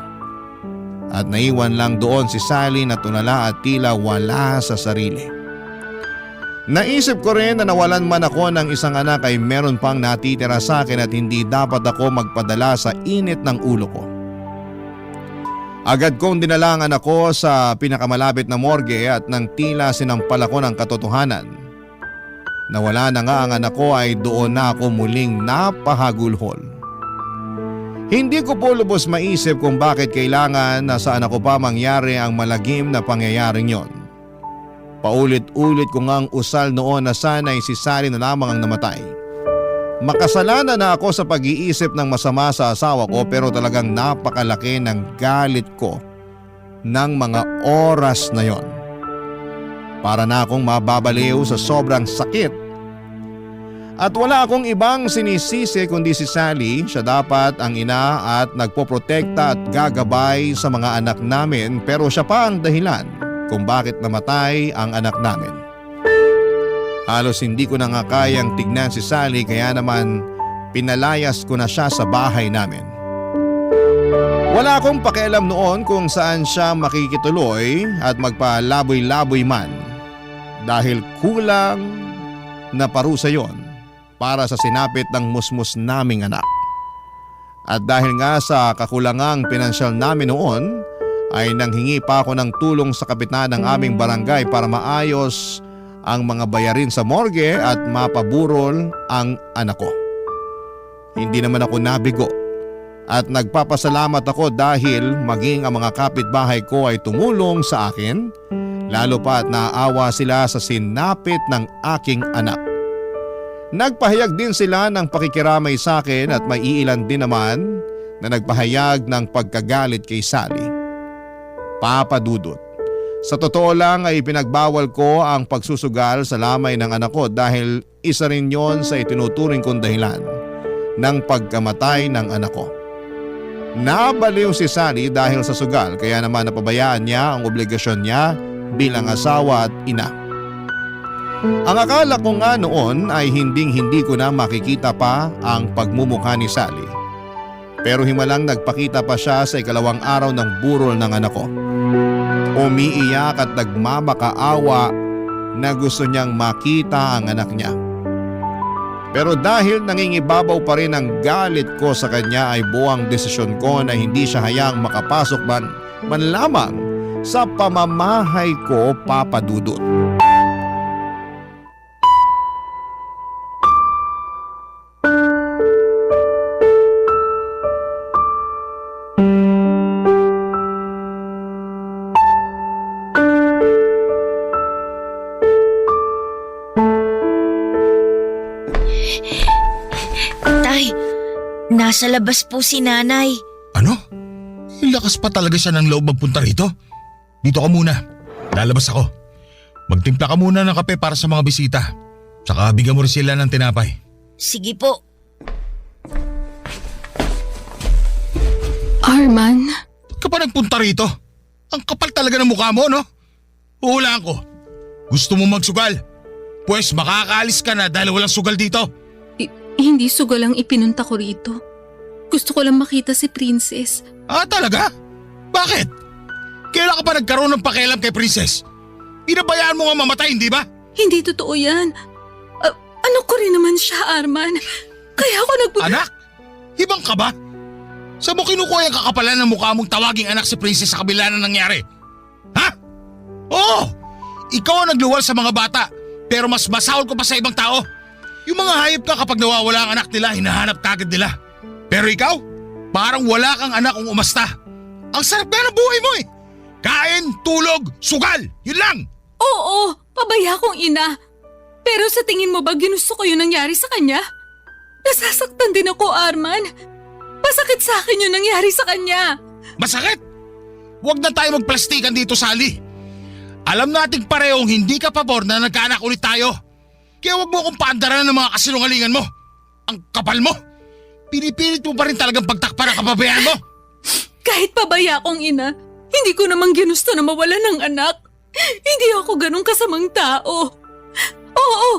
At naiwan lang doon si Sally na tulala at tila wala sa sarili. Naisip ko rin na nawalan man ako ng isang anak ay meron pang natitira sa akin at hindi dapat ako magpadala sa init ng ulo ko. Agad kong dinala ang anak ko sa pinakamalapit na morgue at nang tila sinampal ako ng katotohanan. Nawala na nga ang anak ko ay doon na ako muling napahagulhol. Hindi ko po lubos maisip kung bakit kailangan na sa anak ko pa mangyari ang malagim na pangyayaring yon. Paulit-ulit ko ngang usal noon na sana'y si Sally na lamang ang namatay. Makasalanan na ako sa pag-iisip ng masama sa asawa ko pero talagang napakalaki ng galit ko ng mga oras na yon. Para na akong mababaliw sa sobrang sakit. At wala akong ibang sinisisi kundi si Sally. Siya dapat ang ina at nagpoprotekta at gagabay sa mga anak namin pero siya pa ang dahilan kung bakit namatay ang anak namin. Halos hindi ko na nga kayang tignan si Sally kaya naman pinalayas ko na siya sa bahay namin. Wala akong pakialam noon kung saan siya makikituloy at magpalaboy-laboy man dahil kulang na parusa yon para sa sinapit ng musmus naming anak. At dahil nga sa kakulangang pinansyal namin noon ay nanghingi pa ako ng tulong sa kapitan ng aming barangay para maayos ang mga bayarin sa morgue at mapaburol ang anak ko. Hindi naman ako nabigo at nagpapasalamat ako dahil maging ang mga kapitbahay ko ay tumulong sa akin, lalo pa at naawa sila sa sinapit ng aking anak. Nagpahayag din sila ng pakikiramay sa akin at may iilan din naman na nagpahayag ng pagkagalit kay Sally. Papa Dudut, sa totoo lang ay pinagbawal ko ang pagsusugal sa lamay ng anak ko dahil isa rin yon sa itinuturing kong dahilan ng pagkamatay ng anak ko. Nabaliw si Sally dahil sa sugal kaya naman napabayaan niya ang obligasyon niya bilang asawa at ina. Ang akala ko nga noon ay hindi ko na makikita pa ang pagmumukha ni Sally. Pero himalang nagpakita pa siya sa ikalawang araw ng burol ng anak ko. Umiiyak at nagmamakaawa na gusto niyang makita ang anak niya. Pero dahil nangingibabaw pa rin ang galit ko sa kanya ay buwang desisyon ko na hindi siya hayaang makapasok man lamang sa pamamahay ko, Papa Dudut. Nasa labas po si nanay. Ano? Lakas pa talaga siya ng loob magpunta rito. Dito ka muna. Lalabas ako. Magtimpla ka muna ng kape para sa mga bisita. Saka bigyan mo rin sila ng tinapay. Sige po. Arman? Ba't ka pa nagpunta rito? Ang kapal talaga ng mukha mo, no? Uhulaan ko. Gusto mo magsugal? Pues makakaalis ka na dahil walang sugal dito. Hindi sugal ang ipinunta ko rito. Gusto ko lang makita si Princess. Ah, talaga? Bakit? Kailan ka pa nagkaroon ng pakialam kay Princess? Pinabayaan mo nga mamatay, hindi ba? Hindi totoo yan. Ano ko rin naman siya, Arman. Kaya ako Anak? Ibang ka ba? Saan mo kinukuha yung kakapalan ng mukha mong tawaging anak si Princess sa kabila na nangyari? Ha? Oo! Ikaw ang nagluwal sa mga bata, pero mas masahol ko pa sa ibang tao. Yung mga hayop ka kapag nawawala ang anak nila, hinahanap kagad nila. Pero ikaw, parang wala kang anak kung umasta. Ang sarap na ng buhay mo eh. Kain, tulog, sugal, yun lang. Oo, pabaya kong ina. Pero sa tingin mo ba ginusto ko yung nangyari sa kanya? Nasasaktan din ako, Arman. Pasakit sa akin yung nangyari sa kanya. Masakit? Huwag na tayo magplastikan dito, Sally. Alam nating parehong hindi ka pabor na nagkaanak ulit tayo. Kaya huwag mo akong paandaran ng mga kasinungalingan mo. Ang kapal mo. Pinipilit mo pa rin talagang pagtakpan ang kababayaan mo. Kahit pabaya akong ina, hindi ko naman ginusto na mawala ng anak. Hindi ako ganun kasamang tao. Oo,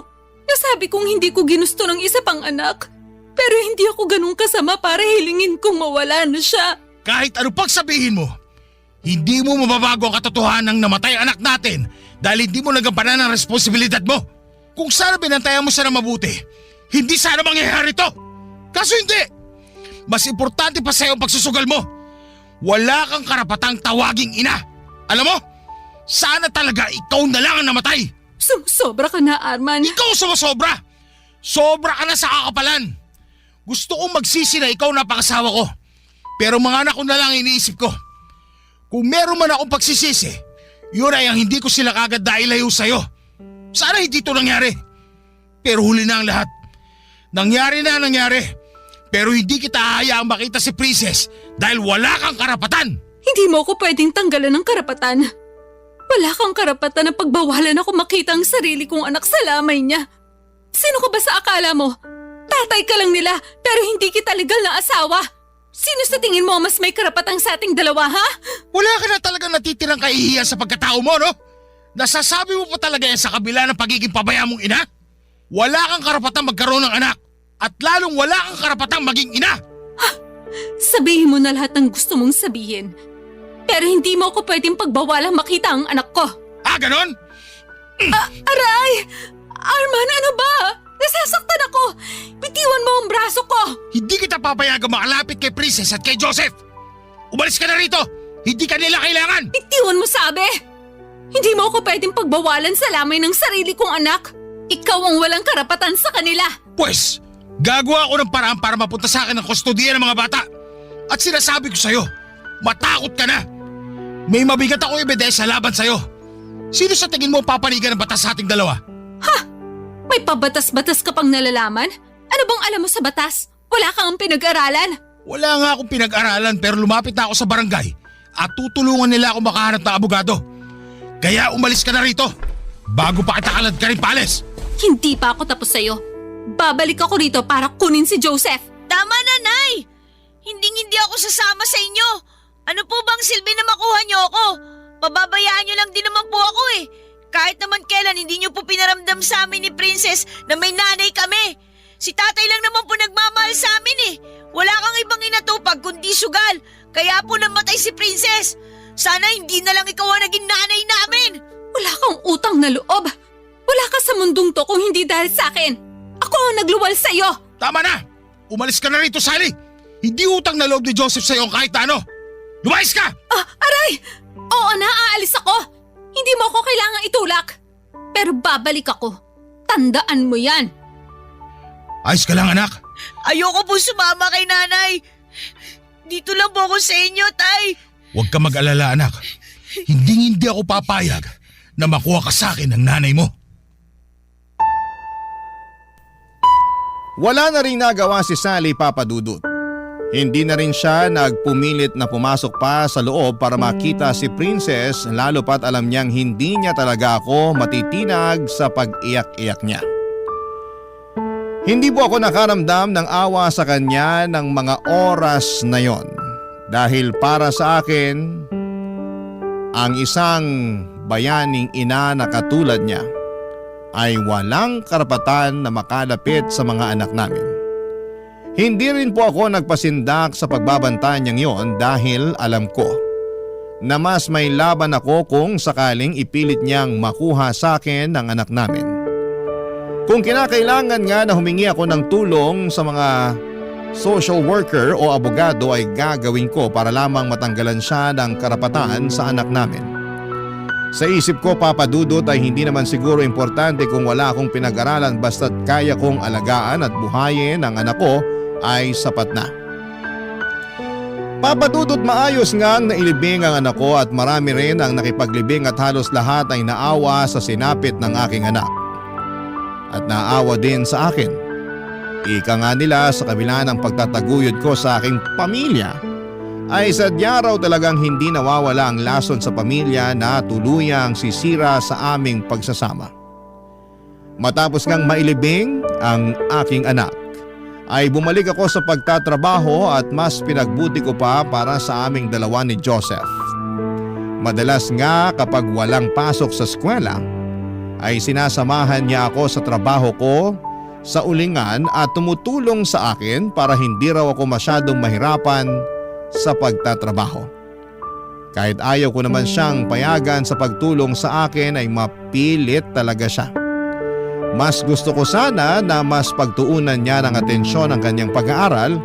nasabi kong hindi ko ginusto ng isa pang anak. Pero hindi ako ganun kasama para hilingin kong mawala na siya. Kahit ano pang sabihin mo, hindi mo mababago ang katotohanan ng namatay ang anak natin dahil hindi mo nagampanan ang responsibilidad mo. Kung sana binantayan mo siya na mabuti, hindi sana mangyayari to. Kaso hindi. Mas importante pa sa'yo ang pagsusugal mo. Wala kang karapatang tawaging ina. Alam mo, sana talaga ikaw na lang ang namatay. Sumusobra ka na, Arman. Ikaw sumusobra. Sobra ka na sa kakapalan. Gusto kong magsisi na ikaw na pangasawa ko. Pero mga anak ko na lang iniisip ko. Kung meron man akong pagsisisi, yun ay ang hindi ko sila kagad dailayo sa'yo. Sana hindi ito nangyari. Pero huli na ang lahat. Nangyari na ang nangyari. Pero hindi kita hahayaang makita si Princess dahil wala kang karapatan. Hindi mo ako pwedeng tanggalan ng karapatan. Wala kang karapatan na pagbawalan ako makita ang sarili kong anak sa lamay niya. Sino ka ba sa akala mo? Tatay ka lang nila pero hindi kita legal na asawa. Sino sa tingin mo mas may karapatang sa ating dalawa, ha? Wala ka na talagang natitirang kahihiyan sa pagkatao mo, no? Nasasabi mo pa talaga yan sa kabila ng pagiging pabaya mong ina? Wala kang karapatang magkaroon ng anak at lalong wala kang karapatang maging ina. Sabihin mo na lahat ng gusto mong sabihin. Pero hindi mo ako pwedeng pagbawalang makita ang anak ko. Ah, ganon? Aray! Arman, ano ba? Nasasaktan ako! Bitiwan mo ang braso ko! Hindi kita papayagang makalapit kay Princess at kay Joseph. Umalis ka na rito! Hindi ka nila kailangan! Bitiwan mo, sabi! Hindi mo ako pwedeng pagbawalan sa lamay ng sarili kong anak. Ikaw ang walang karapatan sa kanila. Pwes, gagawa ako ng paraan para mapunta sa akin ang kustodiya ng mga bata. At sinasabi ko sa'yo, matakot ka na. May mabigat ako ebidensya laban sa'yo. Sino sa tingin mo papanigan ng batas sa ating dalawa? May pabatas-batas ka pang nalalaman? Ano bang alam mo sa batas? Wala kang pinag-aralan? Wala nga akong pinag-aralan pero lumapit na ako sa barangay at tutulungan nila ako makahanap ng abogado. Kaya umalis ka na rito bago pa kita kalad ka rin pales. Hindi pa ako tapos sa'yo. Babalik ako rito para kunin si Joseph. Tama na, Nay! Hindi ako sasama sa inyo. Ano po bang silbi na makuha niyo ako? Pababayaan niyo lang din naman po ako eh. Kahit naman kailan hindi niyo po pinaramdam sa amin ni Princess na may nanay kami. Si tatay lang naman po nagmamahal sa amin eh. Wala kang ibang inatupag kundi sugal. Kaya po namatay si Princess. Sana hindi na lang ikaw ang naging nanay namin. Wala kang utang na loob. Wala ka sa mundong to kung hindi dahil sa akin. Ako ang nagluwal sa'yo. Tama na! Umalis ka na rito, Sally! Hindi utang na loob ni Joseph sa'yo kahit ano! Lumayas ka! Aray! Oo na, aalis ako. Hindi mo ako kailangang itulak. Pero babalik ako. Tandaan mo yan. Ayos ka lang, anak. Ayoko po sumama kay nanay. Dito lang po ako sa inyo, tay. Huwag ka mag-alala, anak. Hindi ako papayag na makuha ka sa akin ng nanay mo. Wala na rin nagawa si Sally, Papa Dudut. Hindi na rin siya nagpumilit na pumasok pa sa loob para makita si Princess, lalo pat alam niyang hindi niya talaga ako matitinag sa pag-iyak-iyak niya. Hindi po ako nakaramdam ng awa sa kanya ng mga oras na yon dahil para sa akin, ang isang bayaning ina na katulad niya ay walang karapatan na makalapit sa mga anak namin. Hindi rin po ako nagpasindak sa pagbabanta niyang yon dahil alam ko na mas may laban ako kung sakaling ipilit niyang makuha sa akin ang anak namin. Kung kinakailangan nga na humingi ako ng tulong sa mga social worker o abogado ay gagawin ko para lamang matanggalan siya ng karapatan sa anak namin. Sa isip ko, Papa Dudut, ay hindi naman siguro importante kung wala akong pinag-aralan basta't kaya kong alagaan at buhayin ang anak ko ay sapat na. Papa Dudut, maayos ngang nailibing ang anak ko at marami rin ang nakipaglibing at halos lahat ay naawa sa sinapit ng aking anak. At naawa din sa akin. Ika nga nila sa kabila ng pagtataguyod ko sa aking pamilya ay sadya raw talagang hindi nawawala ang lason sa pamilya na tuluyang sisira sa aming pagsasama. Matapos ngang mailibing ang aking anak, ay bumalik ako sa pagtatrabaho at mas pinagbuti ko pa para sa aming dalawa ni Joseph. Madalas nga kapag walang pasok sa eskwela ay sinasamahan niya ako sa trabaho ko sa ulingan at tumutulong sa akin para hindi raw ako masyadong mahirapan sa pagtatrabaho. Kahit ayaw ko naman siyang payagan sa pagtulong sa akin ay mapilit talaga siya. Mas gusto ko sana na mas pagtuunan niya ng atensyon ang kanyang pag-aaral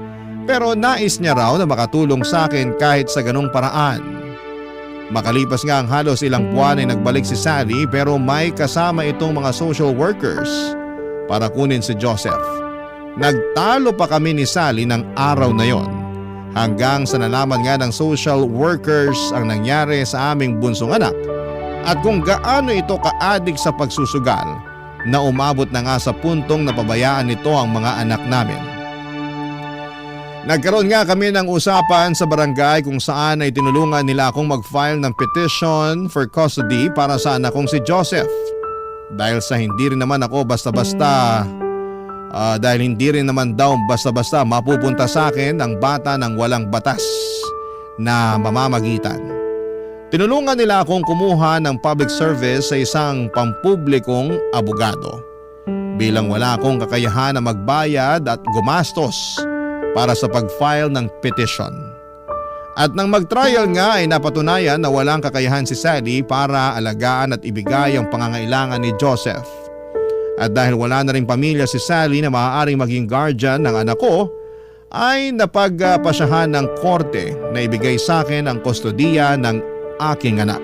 pero nais niya raw na makatulong sa akin kahit sa ganong paraan. Makalipas nga ang halos ilang buwan ay nagbalik si Sally pero may kasama itong mga social workers para kunin si Joseph. Nagtalo pa kami ni Sally ng araw na yon hanggang sa nalaman nga ng social workers ang nangyari sa aming bunsong anak at kung gaano ito ka-addict sa pagsusugal na umabot na nga sa puntong napabayaan nito ang mga anak namin. Nagkaroon nga kami ng usapan sa barangay kung saan ay tinulungan nila akong mag-file ng petition for custody para sa anak kong si Joseph. Dahil hindi rin naman daw basta-basta mapupunta sa akin ang bata ng walang batas na mamamagitan. Tinulungan nila akong kumuha ng public service sa isang pampublikong abogado. Bilang wala akong kakayahan na magbayad at gumastos para sa pag-file ng petition. At nang mag-trial nga ay napatunayan na walang kakayahan si Sally para alagaan at ibigay ang pangangailangan ni Joseph. At dahil wala na rin pamilya si Sally na maaaring maging guardian ng anak ko, ay napagpasyahan ng korte na ibigay sa akin ang kustodiya ng aking anak.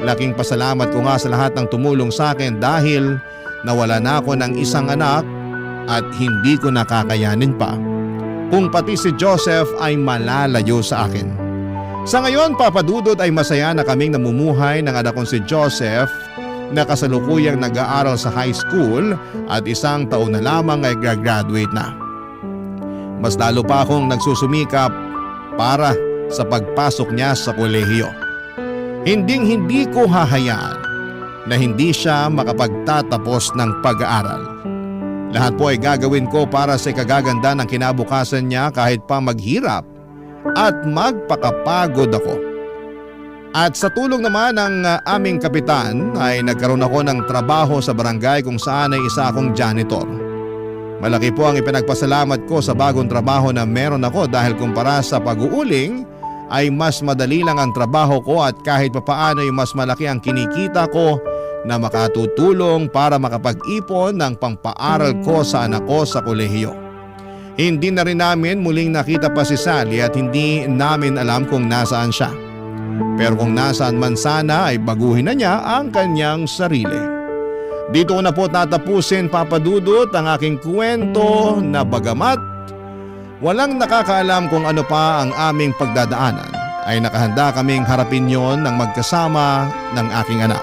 Laking pasalamat ko nga sa lahat ng tumulong sa akin dahil nawala na ako ng isang anak at hindi ko nakakayanin pa kung pati si Joseph ay malalayo sa akin. Sa ngayon, Papa Dudut, ay masaya na kaming namumuhay ng anak kong si Joseph na kasalukuyang nag-aaral sa high school at isang taon na lamang ay graduate na. Mas lalo pa akong nagsusumikap para sa pagpasok niya sa kolehiyo. Hinding-hindi ko hahayaan na hindi siya makapagtatapos ng pag-aaral. Lahat po ay gagawin ko para sa ikagaganda ng kinabukasan niya kahit pa maghirap at magpakapagod ako. At sa tulong naman ng aming kapitan ay nagkaroon ako ng trabaho sa barangay kung saan ay isa akong janitor. Malaki po ang ipinagpasalamat ko sa bagong trabaho na meron ako dahil kumpara sa pag-uuling ay mas madali lang ang trabaho ko at kahit papaano ay mas malaki ang kinikita ko na makatutulong para makapag-ipon ng pangpaaral ko sa anak ko sa kolehiyo. Hindi na rin namin muling nakita pa si Sally at hindi namin alam kung nasaan siya. Pero kung nasaan man sana ay baguhin na niya ang kanyang sarili. Dito ko na po tatapusin, Papa Dudut, ang aking kwento na bagamat walang nakakaalam kung ano pa ang aming pagdadaanan ay nakahanda kaming harapin yon ng magkasama ng aking anak.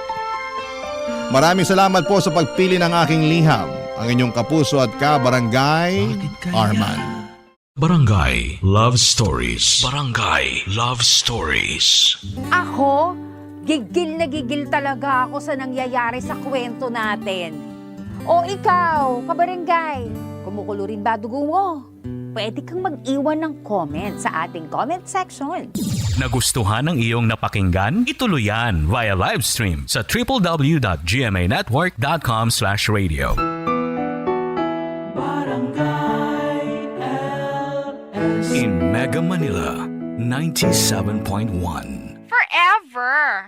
Maraming salamat po sa pagpili ng aking liham, ang inyong kapuso at ka-barangay, Arman. Barangay Love Stories. Barangay Love Stories. Ako, gigil na gigil talaga ako sa nangyayari sa kwento natin. O ikaw, kabarangay, kumukulo rin ba dugo mo? Pwede kang mag-iwan ng comment sa ating comment section. Nagustuhan ng iyong napakinggan? Ituloy yan via live stream sa www.gmanetwork.com/radio. In Mega Manila, 97.1. Forever!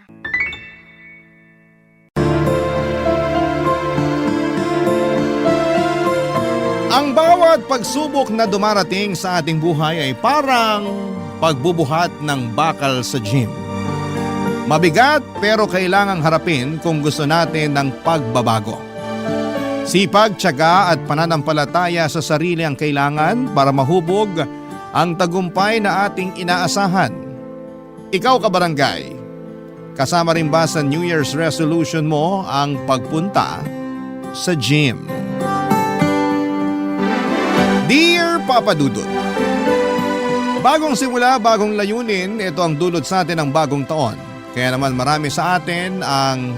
Ang bawat pagsubok na dumarating sa ating buhay ay parang pagbubuhat ng bakal sa gym. Mabigat pero kailangang harapin kung gusto natin ng pagbabago. Sipag, tiyaga at pananampalataya sa sarili ang kailangan para mahubog ang tagumpay na ating inaasahan. Ikaw, kabarangay, kasama rin ba sa New Year's resolution mo ang pagpunta sa gym? Dear Papa Dudut, bagong simula, bagong layunin, ito ang dulot sa atin ng bagong taon. Kaya naman marami sa atin ang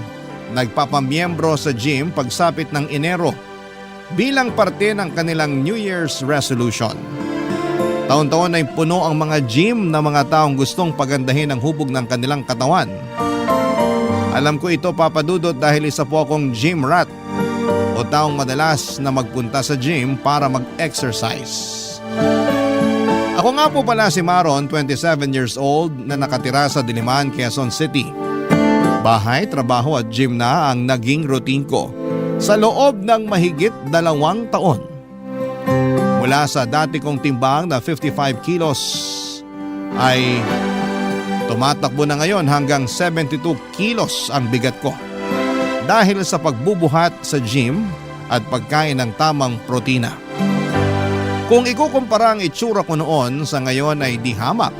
nagpapamiyembro sa gym pagsapit ng Enero bilang parte ng kanilang New Year's resolution. Taon-taon ay puno ang mga gym na mga taong gustong pagandahin ang hubog ng kanilang katawan. Alam ko ito, Papa Dudut, dahil isa po akong gym rat o taong madalas na magpunta sa gym para mag-exercise. Ako nga po pala si Maron, 27 years old, na nakatira sa Diliman, Quezon City. Bahay, trabaho at gym na ang naging routine ko sa loob ng mahigit 2 taon. Mula sa dati kong timbang na 55 kilos ay tumatakbo na ngayon hanggang 72 kilos ang bigat ko. Dahil sa pagbubuhat sa gym at pagkain ng tamang protina. Kung ikukumpara ang itsura ko noon sa ngayon ay di hamak.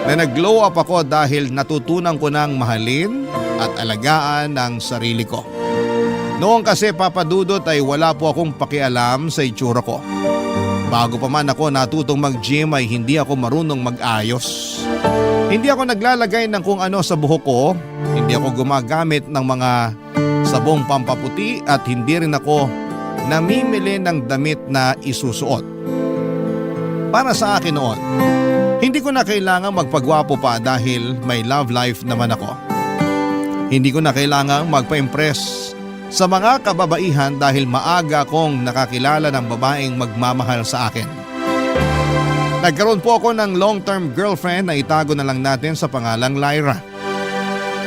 Na nag-glow up ako dahil natutunan ko ng mahalin at alagaan ang sarili ko. Noon kasi, Papa Dudut, ay wala po akong pakialam sa itsura ko. Bago pa man ako natutong mag-gym ay hindi ako marunong mag-ayos. Hindi ako naglalagay ng kung ano sa buhok ko, hindi ako gumagamit ng mga sabong pampaputi at hindi rin ako namimili ng damit na isusuot. Para sa akin noon, hindi ko na kailangang magpagwapo pa dahil may love life naman ako. Hindi ko na kailangang magpa-impress sa mga kababaihan dahil maaga kong nakakilala ng babaeng magmamahal sa akin. Nagkaroon po ako ng long-term girlfriend na itago na lang natin sa pangalang Lyra.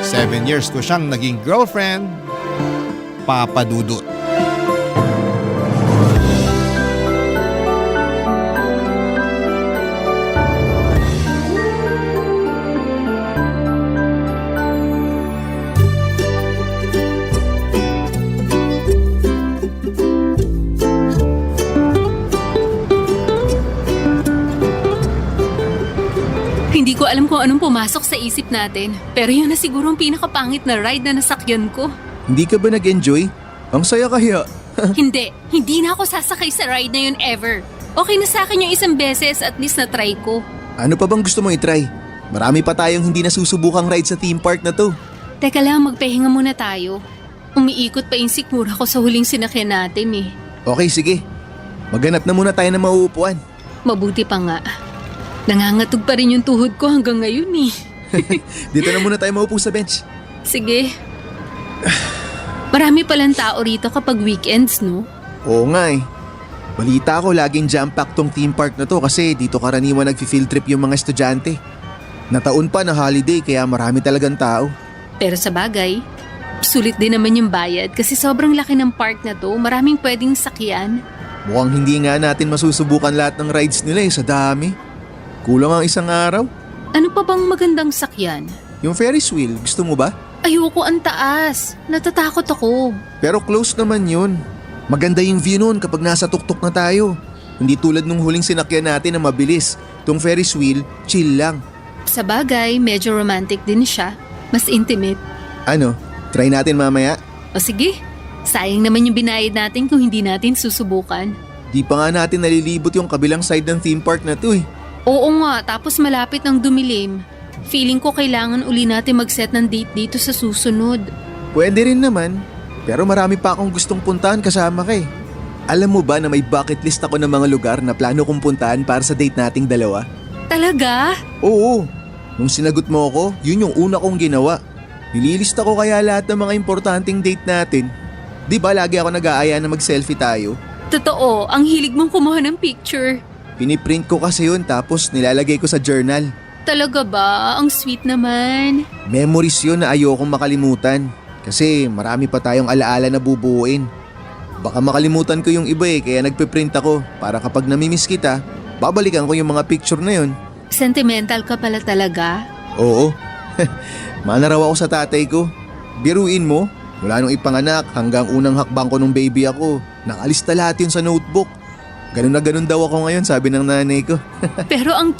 7 years ko siyang naging girlfriend, Papa Dudut. Hindi ko alam kung anong pumasok sa isip natin, pero yun na siguro ang pinakapangit na ride na nasakyan ko. Hindi ka ba nag-enjoy? Ang saya kaya. Hindi na ako sasakay sa ride na yun ever. Okay na sa akin yung isang beses, at least na-try ko. Ano pa bang gusto mo i-try? Marami pa tayong hindi nasusubukang ride sa theme park na to. Teka lang, magpahinga muna tayo. Umiikot pa yung sikmura ko sa huling sinakyan natin eh. Okay, sige. Maghanap na muna tayo ng mauupuan. Mabuti pa nga. Nangangatog pa rin yung tuhod ko hanggang ngayon eh. Dito na muna tayo maupo sa bench. Sige. Marami palang tao rito kapag weekends, no? Oo nga eh. Balita ko laging jam-packed tong theme park na to kasi dito karaniwan nag-field trip yung mga estudyante. Nataon pa na holiday kaya marami talagang tao. Pero sa bagay, sulit din naman yung bayad kasi sobrang laki ng park na to. Maraming pwedeng sakyan. Mukhang hindi nga natin masusubukan lahat ng rides nila eh, sa dami. Kulang ang isang araw. Ano pa bang magandang sakyan? Yung Ferris wheel, gusto mo ba? Ayoko, ang taas. Natatakot ako. Pero close naman yun. Maganda yung view nun kapag nasa tuktok na tayo. Hindi tulad nung huling sinakyan natin na mabilis. Tong Ferris wheel, chill lang. Sa bagay, medyo romantic din siya. Mas intimate. Ano, try natin mamaya? O sige, sayang naman yung binayad natin kung hindi natin susubukan. Di pa nga natin nalilibot yung kabilang side ng theme park na to eh. Oo nga, tapos malapit ng dumilim. Feeling ko kailangan uli natin mag-set ng date dito sa susunod. Pwede rin naman. Pero marami pa akong gustong puntahan kasama ka eh. Alam mo ba na may bucket list ako ng mga lugar na plano kong puntahan para sa date nating dalawa? Talaga? Oo. Nung sinagot mo ako, yun yung una kong ginawa. Nililista ko kaya lahat ng mga importanteng date natin. Di ba lagi ako nag-aaya na mag-selfie tayo? Totoo, ang hilig mong kumuha ng picture. Piniprint ko kasi yun tapos nilalagay ko sa journal. Talaga ba? Ang sweet naman. Memories yun na ayokong makalimutan. Kasi marami pa tayong alaala na bubuuin. Baka makalimutan ko yung iba eh kaya nagpiprint ako para kapag namimiss kita, babalikan ko yung mga picture na yun. Sentimental ka pala talaga? Oo. Mana raw ako sa tatay ko. Biruin mo, mula nung ipanganak hanggang unang hakbang ko nung baby ako, nakalista lahat yun sa notebook. Ganun na ganun daw ako ngayon, sabi ng nanay ko. Pero ang